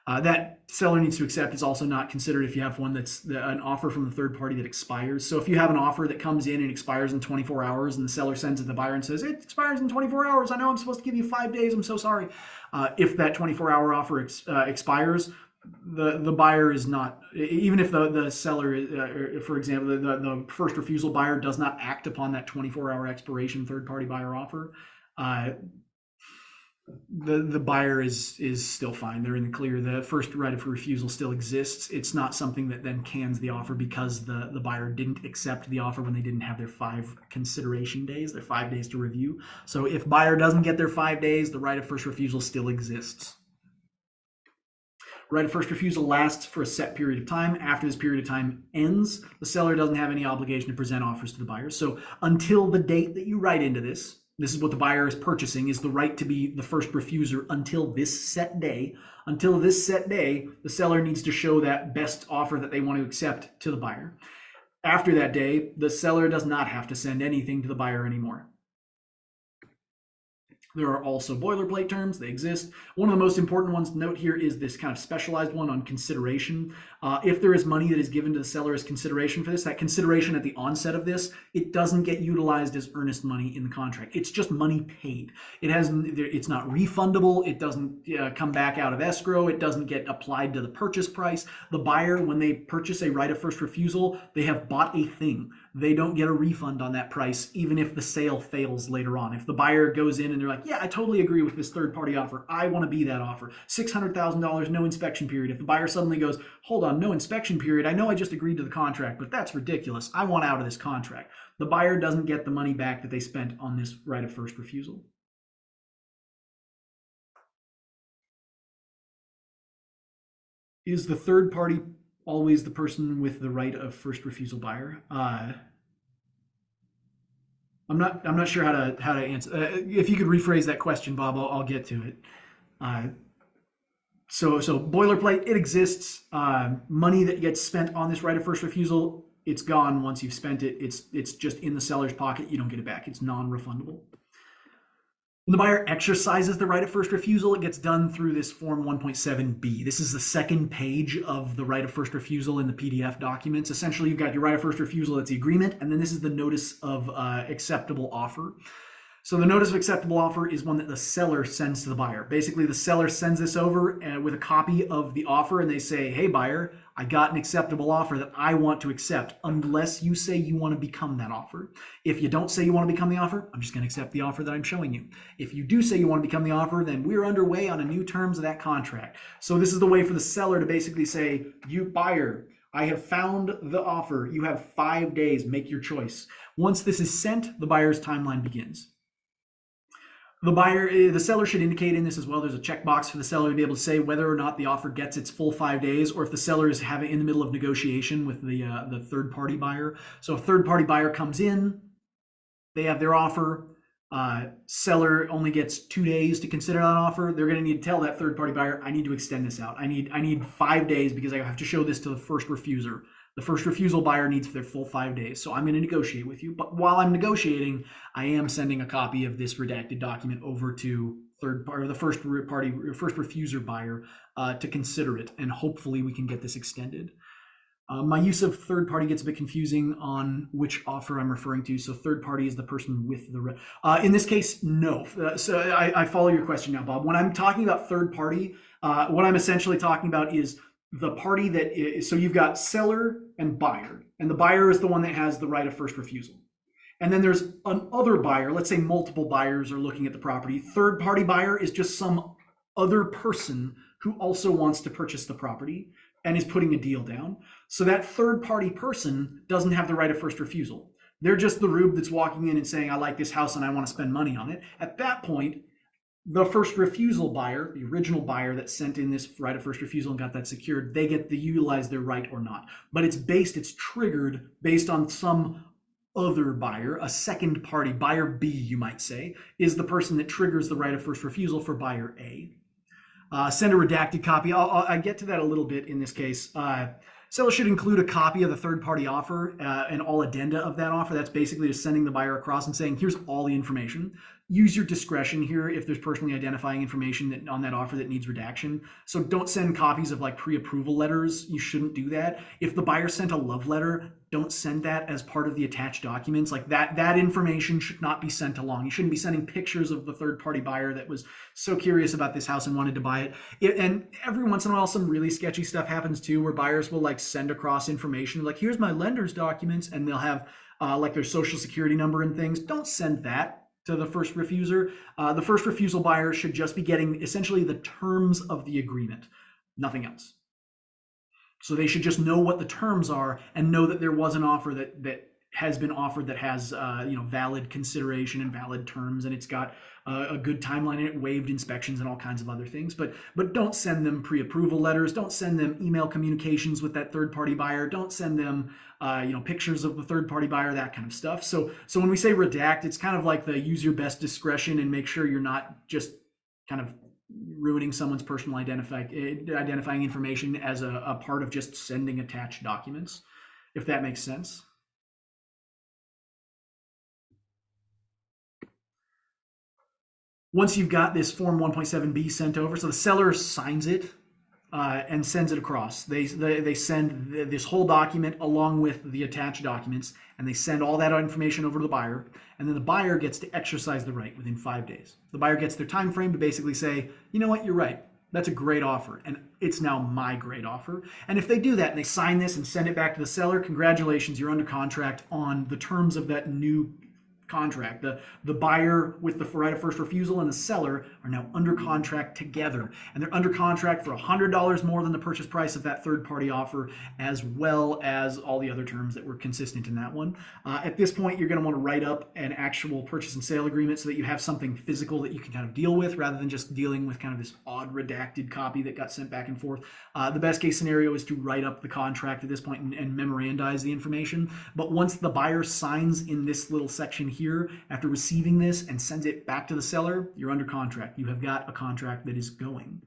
That seller needs to accept is also not considered if you have one that's an offer from the third party that expires. So if you have an offer that comes in and expires in 24 hours and the seller sends it to the buyer and says, it expires in 24 hours. I know I'm supposed to give you 5 days. I'm so sorry. If that 24-hour offer expires, the buyer is not, even if the seller, for example, the first refusal buyer does not act upon that 24-hour expiration third-party buyer offer, the buyer is still fine. They're in the clear. The first right of refusal still exists. It's not something that then cans the offer because the buyer didn't accept the offer when they didn't have their 5 consideration days, their 5 days to review. So if buyer doesn't get their 5 days, the right of first refusal still exists. Right of first refusal lasts for a set period of time. After this period of time ends, the seller doesn't have any obligation to present offers to the buyer. So until the date that you write into this is what the buyer is purchasing, is the right to be the first refuser until this set day. Until this set day, the seller needs to show that best offer that they want to accept to the buyer. After that day, the seller does not have to send anything to the buyer anymore. There are also boilerplate terms, they exist. One of the most important ones to note here is this kind of specialized one on consideration. If there is money that is given to the seller as consideration for this, that consideration at the onset of this, it doesn't get utilized as earnest money in the contract. It's just money paid. It's not refundable. It doesn't come back out of escrow. It doesn't get applied to the purchase price. The buyer, when they purchase a right of first refusal, they have bought a thing. They don't get a refund on that price, even if the sale fails later on. If the buyer goes in and they're like, yeah, I totally agree with this third party offer. I want to be that offer. $600,000, no inspection period. If the buyer suddenly goes, hold on, no inspection period. I know I just agreed to the contract, but that's ridiculous. I want out of this contract. The buyer doesn't get the money back that they spent on this right of first refusal. Is the third party always the person with the right of first refusal buyer? I'm not sure how to answer. If you could rephrase that question, Bob, I'll get to it. Uh, so boilerplate, it exists. Money that gets spent on this right of first refusal, it's gone once you've spent it. It's just in the seller's pocket. You don't get it back. It's non-refundable. When the buyer exercises the right of first refusal, it gets done through this Form 1.7b. This is the second page of the right of first refusal in the PDF documents. Essentially, you've got your right of first refusal, that's the agreement, and then this is the notice of acceptable offer. So the notice of acceptable offer is one that the seller sends to the buyer. Basically, the seller sends this over with a copy of the offer, and they say, hey, buyer, I got an acceptable offer that I want to accept, unless you say you want to become that offer. If you don't say you want to become the offer, I'm just going to accept the offer that I'm showing you. If you do say you want to become the offer, then we're underway on a new terms of that contract. So this is the way for the seller to basically say, you buyer, I have found the offer. You have 5 days, make your choice. Once this is sent, the buyer's timeline begins. The seller should indicate in this as well. There's a checkbox for the seller to be able to say whether or not the offer gets its full 5 days, or if the seller is having in the middle of negotiation with the third party buyer. So if third party buyer comes in, they have their offer. Seller only gets 2 days to consider that offer. They're going to need to tell that third party buyer, I need to extend this out. I need 5 days because I have to show this to the first refuser. The first refusal buyer needs their full 5 days. So I'm going to negotiate with you. But while I'm negotiating, I am sending a copy of this redacted document over to the first refuser buyer to consider it. And hopefully we can get this extended. My use of third party gets a bit confusing on which offer I'm referring to. So third party is the person with the in this case, no. So I follow your question now, Bob. When I'm talking about third party, what I'm essentially talking about is the party that is, so you've got seller and buyer, and the buyer is the one that has the right of first refusal. And then there's another buyer, let's say multiple buyers are looking at the property. Third party buyer is just some other person who also wants to purchase the property and is putting a deal down. So that third party person doesn't have the right of first refusal. They're just the rube that's walking in and saying, I like this house and I want to spend money on it. At that point, the first refusal buyer, the original buyer that sent in this right of first refusal and got that secured, they get to utilize their right or not. But it's triggered based on some other buyer, a second party, buyer B, you might say, is the person that triggers the right of first refusal for buyer A. Send a redacted copy. I get to that a little bit in this case. Seller should include a copy of the third party offer and all addenda of that offer. That's basically just sending the buyer across and saying, here's all the information. Use your discretion here if there's personally identifying information on that offer that needs redaction. So don't send copies of like pre-approval letters. You shouldn't do that. If the buyer sent a love letter, don't send that as part of the attached documents. Like that information should not be sent along. You shouldn't be sending pictures of the third party buyer that was so curious about this house and wanted to buy it. And every once in a while, some really sketchy stuff happens too, where buyers will like send across information like, here's my lender's documents, and they'll have like their social security number and things. Don't send that to the first refuser. The first refusal buyer should just be getting essentially the terms of the agreement, nothing else. So they should just know what the terms are and know that there was an offer that has been offered that has valid consideration and valid terms, and it's got a good timeline in it, waived inspections and all kinds of other things. But don't send them pre-approval letters. Don't send them email communications with that third-party buyer. Don't send them pictures of the third-party buyer, that kind of stuff. So when we say redact, it's kind of like the use your best discretion and make sure you're not just kind of ruining someone's personal identifying information as a part of just sending attached documents, if that makes sense. once you've got this form 1.7b sent over, so the seller signs it and sends it across. They send this whole document along with the attached documents, and they send all that information over to the buyer. And then the buyer gets to exercise the right within 5 days. The buyer gets their time frame to basically say, you know what, you're right. That's a great offer, and it's now my great offer. And if they do that and they sign this and send it back to the seller, congratulations, you're under contract on the terms of that new contract. The buyer with the right of first refusal and the seller are now under contract together, and they're under contract for $100 more than the purchase price of that third party offer, as well as all the other terms that were consistent in that one. At this point, you're going to want to write up an actual purchase and sale agreement so that you have something physical that you can kind of deal with, rather than just dealing with kind of this odd redacted copy that got sent back and forth. The best case scenario is to write up the contract at this point and memorandize the information. But once the buyer signs in this little section here after receiving this and sends it back to the seller, you're under contract. You have got a contract that is going.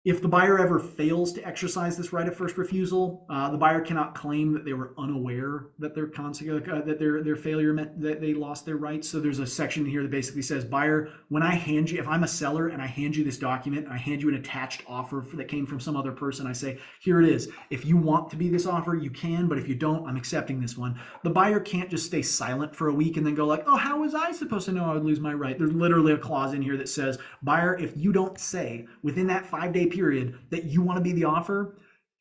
If the buyer ever fails to exercise this right of first refusal, the buyer cannot claim that they were unaware that their failure meant that they lost their rights. So there's a section here that basically says, buyer, when I hand you, if I'm a seller and I hand you this document, I hand you an attached offer that came from some other person, I say, here it is. If you want to be this offer, you can, but if you don't, I'm accepting this one. The buyer can't just stay silent for a week and then go like, oh, how was I supposed to know I would lose my right? There's literally a clause in here that says, buyer, if you don't say within that 5-day period that you want to be the offer,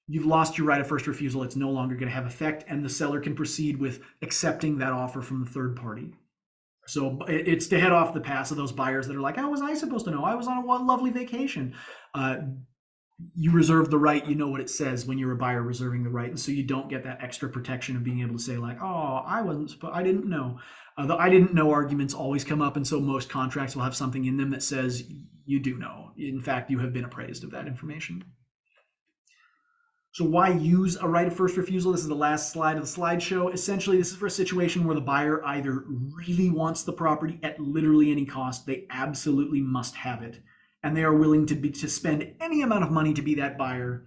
you've lost your right of first refusal. It's no longer going to have effect, and the seller can proceed with accepting that offer from the third party. So it's to head off the pass of those buyers that are like, how was I supposed to know? I was on a lovely vacation. You reserve the right, you know what it says when you're a buyer reserving the right, and so you don't get that extra protection of being able to say like, oh, I didn't know. The I didn't know arguments always come up, and so most contracts will have something in them that says you do know. In fact, you have been appraised of that information. So why use a right of first refusal? This is the last slide of the slideshow. Essentially, this is for a situation where the buyer either really wants the property at literally any cost, they absolutely must have it, and they are willing to spend any amount of money to be that buyer.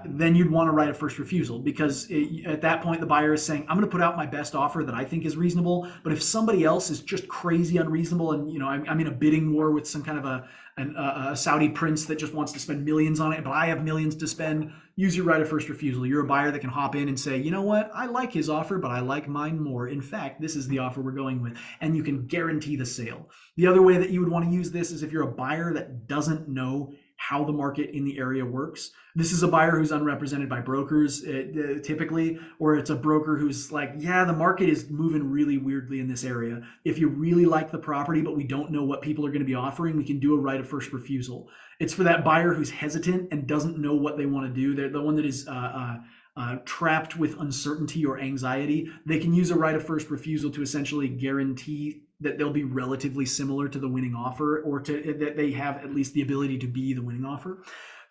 Then you'd want a right of first refusal, because at that point the buyer is saying, I'm going to put out my best offer that I think is reasonable, but if somebody else is just crazy unreasonable, and I'm in a bidding war with some kind of a Saudi prince that just wants to spend millions on it, but I have millions to spend, use your right of first refusal. You're a buyer that can hop in and say, you know what, I like his offer, but I like mine more. In fact, this is the offer we're going with, and you can guarantee the sale. The other way that you would want to use this is if you're a buyer that doesn't know how the market in the area works. This is a buyer who's unrepresented by brokers typically, or it's a broker who's like, yeah, the market is moving really weirdly in this area. If you really like the property, but we don't know what people are going to be offering, we can do a right of first refusal. It's for that buyer who's hesitant and doesn't know what they want to do. They're the one that is trapped with uncertainty or anxiety. They can use a right of first refusal to essentially guarantee that they'll be relatively similar to the winning offer, or that they have at least the ability to be the winning offer.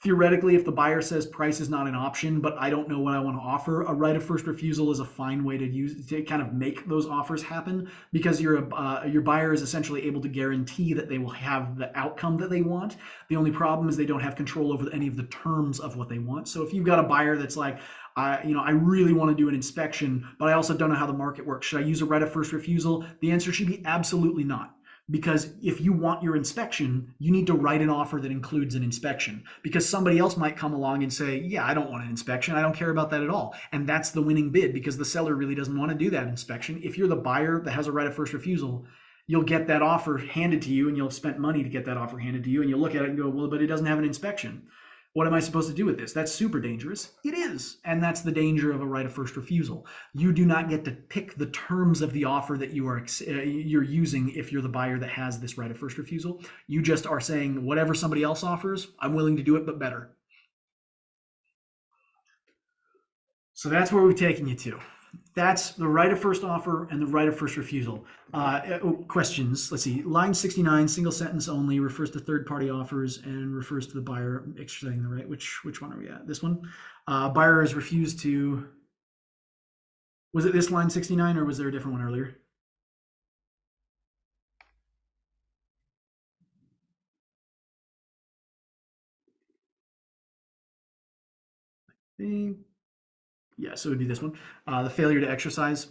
Theoretically, if the buyer says price is not an option, but I don't know what I want to offer, a right of first refusal is a fine way to use to kind of make those offers happen, because your buyer is essentially able to guarantee that they will have the outcome that they want. The only problem is they don't have control over any of the terms of what they want. So if you've got a buyer that's like, I really want to do an inspection, but I also don't know how the market works, should I use a right of first refusal? The answer should be absolutely not. Because if you want your inspection, you need to write an offer that includes an inspection, because somebody else might come along and say, yeah, I don't want an inspection. I don't care about that at all. And that's the winning bid, because the seller really doesn't want to do that inspection. If you're the buyer that has a right of first refusal, you'll get that offer handed to you, and you'll have spent money to get that offer handed to you, and you'll look at it and go, well, but it doesn't have an inspection. What am I supposed to do with this? That's super dangerous. It is. And that's the danger of a right of first refusal. You do not get to pick the terms of the offer that you're using if you're the buyer that has this right of first refusal. You just are saying, whatever somebody else offers, I'm willing to do it, but better. So that's where we've taken you to. That's the right of first offer and the right of first refusal. Questions. Let's see. Line 69, single sentence only, refers to third-party offers and refers to the buyer exercising the right. Which one are we at? This one. Buyer has refused to. Was it this line 69, or was there a different one earlier? Yeah, so it would be this one. The failure to exercise.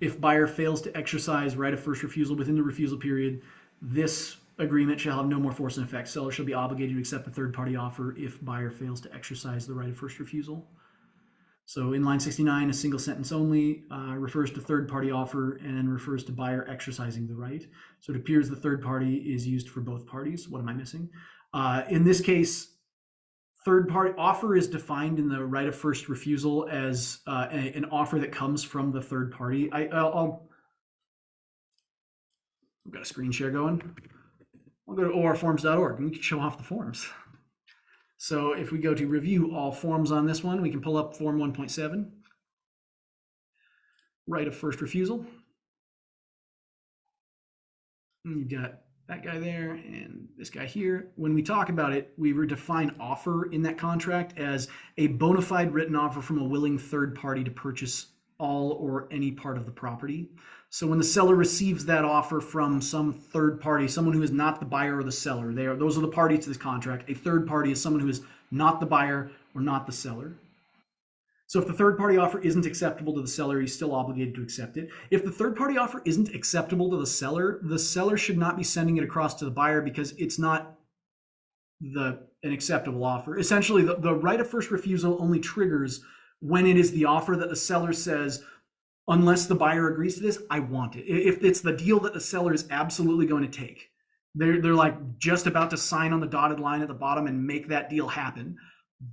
If buyer fails to exercise right of first refusal within the refusal period, This agreement shall have no more force and effect. Seller shall be obligated to accept the third party offer if buyer fails to exercise the right of first refusal. So in line 69, a single sentence only refers to third party offer and refers to buyer exercising the right. So it appears the third party is used for both parties. What am I missing? In this case, third party offer is defined in the right of first refusal as an offer that comes from the third party. I've got a screen share going. I'll go to orforms.org and we can show off the forms. So if we go to review all forms on this one, we can pull up form 1.7, right of first refusal. And you've got that guy there and this guy here. When we talk about it, we define offer in that contract as a bona fide written offer from a willing third party to purchase all or any part of the property. So when the seller receives that offer from some third party, someone who is not the buyer or the seller, those are the parties to this contract. A third party is someone who is not the buyer or not the seller. So if the third party offer isn't acceptable to the seller, he's still obligated to accept it. If the third party offer isn't acceptable to the seller should not be sending it across to the buyer because it's not an acceptable offer. Essentially, the right of first refusal only triggers when it is the offer that the seller says, unless the buyer agrees to this, I want it. If it's the deal that the seller is absolutely going to take, they're like just about to sign on the dotted line at the bottom and make that deal happen.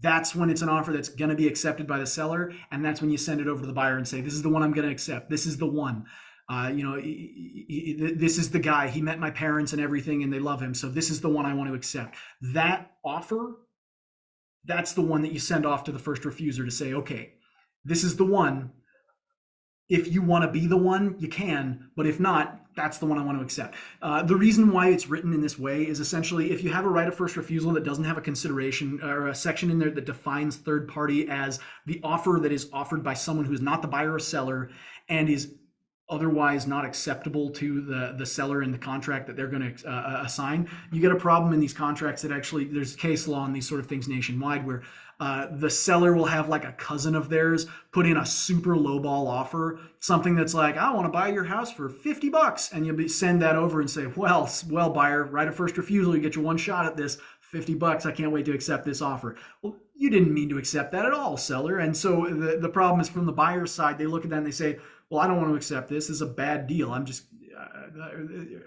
That's when it's an offer that's going to be accepted by the seller, and that's when you send it over to the buyer and say, this is the one I'm going to accept. This is the one. This is the guy. He met my parents and everything, and they love him. So this is the one I want to accept. That offer, that's the one that you send off to the first refuser to say, okay, this is the one. If you want to be the one, you can, but if not, that's the one I want to accept. The reason why it's written in this way is essentially if you have a right of first refusal that doesn't have a consideration or a section in there that defines third party as the offer that is offered by someone who is not the buyer or seller and is otherwise not acceptable to the seller in the contract that they're going to assign, you get a problem in these contracts that actually there's case law on these sort of things nationwide where the seller will have like a cousin of theirs put in a super lowball offer, something that's like, I want to buy your house for $50. And you'll send that over and say, well, buyer, right of first refusal, you get your one shot at this, $50. I can't wait to accept this offer. Well, you didn't mean to accept that at all, seller. And so the problem is from the buyer's side, they look at that and they say, well, I don't want to accept this. This is a bad deal. I'm just,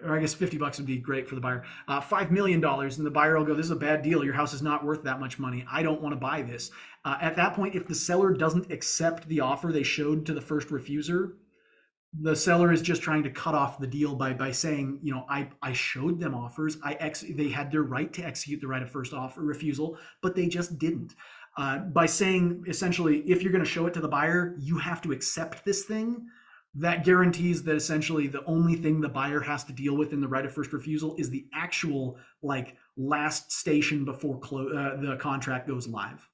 or I guess $50 would be great for the buyer. $5 million, and the buyer will go, this is a bad deal. Your house is not worth that much money. I don't want to buy this. At that point, if the seller doesn't accept the offer they showed to the first refuser, the seller is just trying to cut off the deal by saying, I showed them offers. They had their right to execute the right of first offer refusal, but they just didn't. By saying essentially, if you're going to show it to the buyer, you have to accept this thing. That guarantees that essentially the only thing the buyer has to deal with in the right of first refusal is the actual last station before the contract goes live.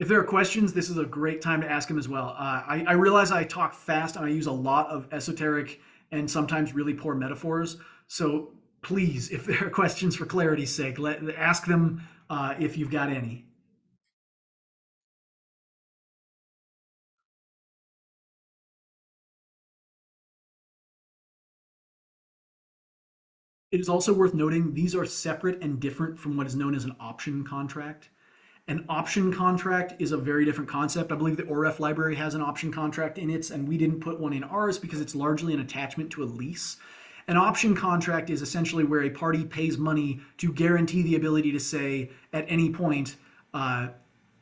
If there are questions, this is a great time to ask them as well. I realize I talk fast and I use a lot of esoteric and sometimes really poor metaphors. So please, if there are questions for clarity's sake, ask them if you've got any. It is also worth noting these are separate and different from what is known as an option contract. An option contract is a very different concept. I believe the OREF library has an option contract in it, and we didn't put one in ours because it's largely an attachment to a lease. An option contract is essentially where a party pays money to guarantee the ability to say at any point,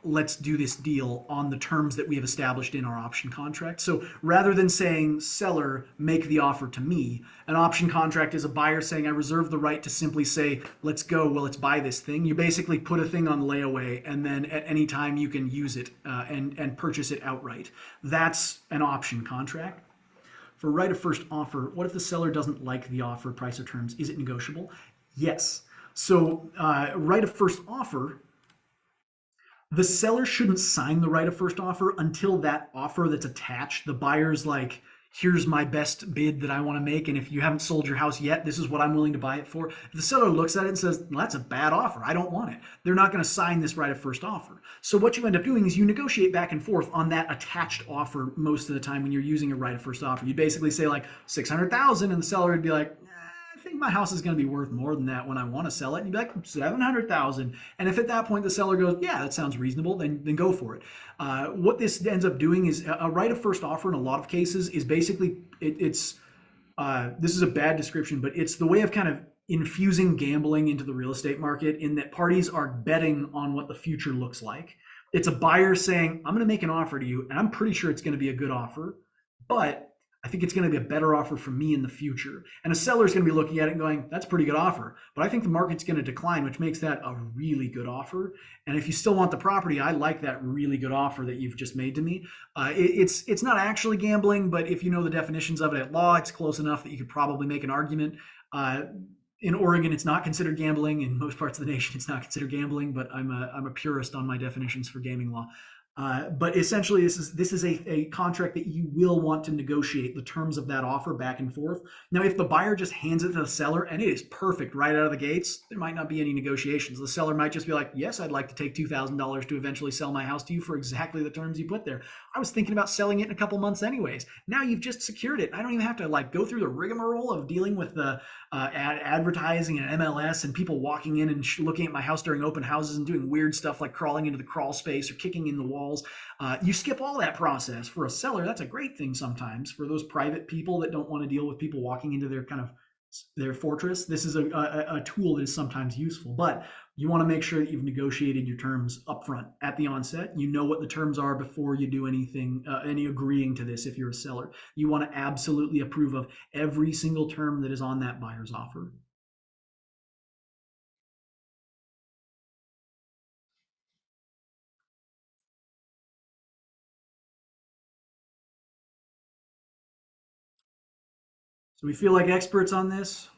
let's do this deal on the terms that we have established in our option contract. So rather than saying, seller, make the offer to me, an option contract is a buyer saying, I reserve the right to simply say, let's go, well, let's buy this thing. You basically put a thing on layaway, and then at any time you can use it and purchase it outright. That's an option contract. For right of first offer, what if the seller doesn't like the offer, price, or terms? Is it negotiable? Yes. So right of first offer, the seller shouldn't sign the right of first offer until that offer that's attached, the buyer's here's my best bid that I want to make, and if you haven't sold your house yet, this is what I'm willing to buy it for. If the seller looks at it and says, well, that's a bad offer, I don't want it, they're not going to sign this right of first offer. So what you end up doing is you negotiate back and forth on that attached offer most of the time when you're using a right of first offer. You basically say like 600,000, and the seller would be like, I think my house is going to be worth more than that when I want to sell it. And you'd be like 700,000. And if at that point the seller goes, yeah, that sounds reasonable, then go for it. What this ends up doing is a right of first offer in a lot of cases is basically it's this is a bad description, but it's the way of kind of infusing gambling into the real estate market in that parties are betting on what the future looks like. It's a buyer saying, I'm going to make an offer to you, and I'm pretty sure it's going to be a good offer, but I think it's going to be a better offer for me in the future. And a seller is going to be looking at it and going, that's a pretty good offer, but I think the market's going to decline, which makes that a really good offer. And if you still want the property, I like that really good offer that you've just made to me. It's not actually gambling, but if you know the definitions of it at law, it's close enough that you could probably make an argument. In Oregon, it's not considered gambling. In most parts of the nation, it's not considered gambling. But I'm a purist on my definitions for gaming law. But essentially, this is a contract that you will want to negotiate the terms of that offer back and forth. Now, if the buyer just hands it to the seller and it is perfect right out of the gates, there might not be any negotiations. The seller might just be like, yes, I'd like to take $2,000 to eventually sell my house to you for exactly the terms you put there. I was thinking about selling it in a couple months anyways. Now you've just secured it. I don't even have to like go through the rigmarole of dealing with the advertising and MLS and people walking in and looking at my house during open houses and doing weird stuff like crawling into the crawl space or kicking in the walls. You skip all that process. For a seller, that's a great thing sometimes. For those private people that don't want to deal with people walking into their kind of their fortress, this is a tool that is sometimes useful. But you want to make sure that you've negotiated your terms upfront at the onset. You know what the terms are before you do anything, any agreeing to this if you're a seller. You want to absolutely approve of every single term that is on that buyer's offer. So we feel like experts on this.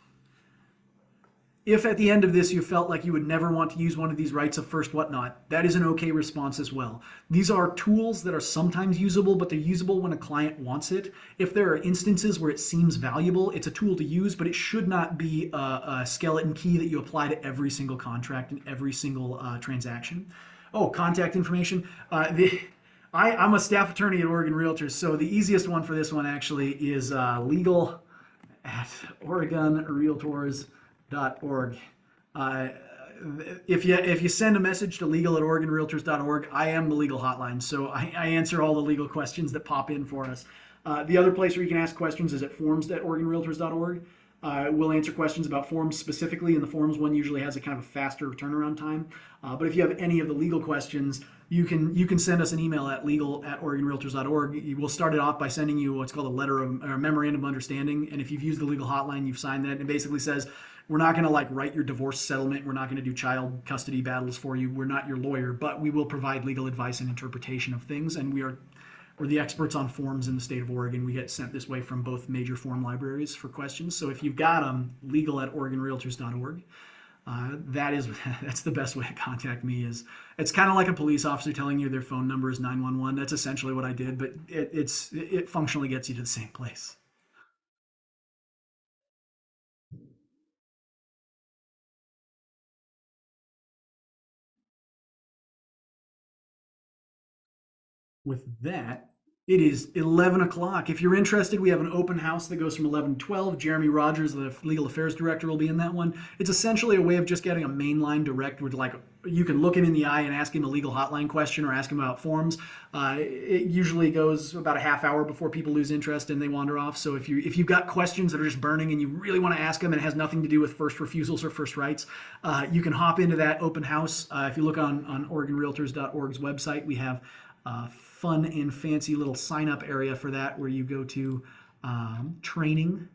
If at the end of this you felt like you would never want to use one of these rights of first whatnot, that is an okay response as well. These are tools that are sometimes usable, but they're usable when a client wants it. If there are instances where it seems valuable, it's a tool to use, but it should not be a skeleton key that you apply to every single contract and every single transaction. Oh, contact information. I'm a staff attorney at Oregon Realtors, so the easiest one for this one actually is legal at OregonRealtors.org. Uh, if you send a message to legal at OregonRealtors.org, I am the legal hotline, so I answer all the legal questions that pop in for us. The other place where you can ask questions is at forms at OregonRealtors.org. We'll answer questions about forms specifically, and the forms one usually has a kind of a faster turnaround time. But if you have any of the legal questions, you can send us an email at legal@OregonRealtors.org. We'll start it off by sending you what's called a letter of or a memorandum of understanding. And if you've used the legal hotline, you've signed that. And it basically says, we're not going to like write your divorce settlement. We're not going to do child custody battles for you. We're not your lawyer, but we will provide legal advice and interpretation of things. And we're the experts on forms in the state of Oregon. We get sent this way from both major form libraries for questions. So if you've got them, legal@OregonRealtors.org. That's the best way to contact me. Is it's kind of like a police officer telling you their phone number is 911. That's essentially what I did, but it functionally gets you to the same place. With that, it is 11 o'clock. If you're interested, we have an open house that goes from 11 to 12. Jeremy Rogers, the legal affairs director, will be in that one. It's essentially a way of just getting a mainline direct with like you can look him in the eye and ask him a legal hotline question or ask him about forms. It usually goes about a half hour before people lose interest and they wander off. So if you've got questions that are just burning and you really want to ask them and it has nothing to do with first refusals or first rights, you can hop into that open house. If you look on OregonRealtors.org's website, we have fun and fancy little sign up area for that where you go to training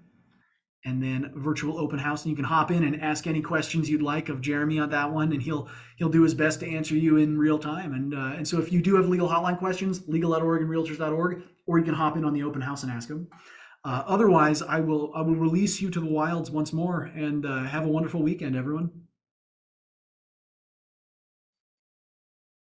and then virtual open house, and you can hop in and ask any questions you'd like of Jeremy on that one, and he'll do his best to answer you in real time. And so if you do have legal hotline questions, legal@OregonRealtors.org, or you can hop in on the open house and ask them. Otherwise, I will release you to the wilds once more, and have a wonderful weekend, everyone.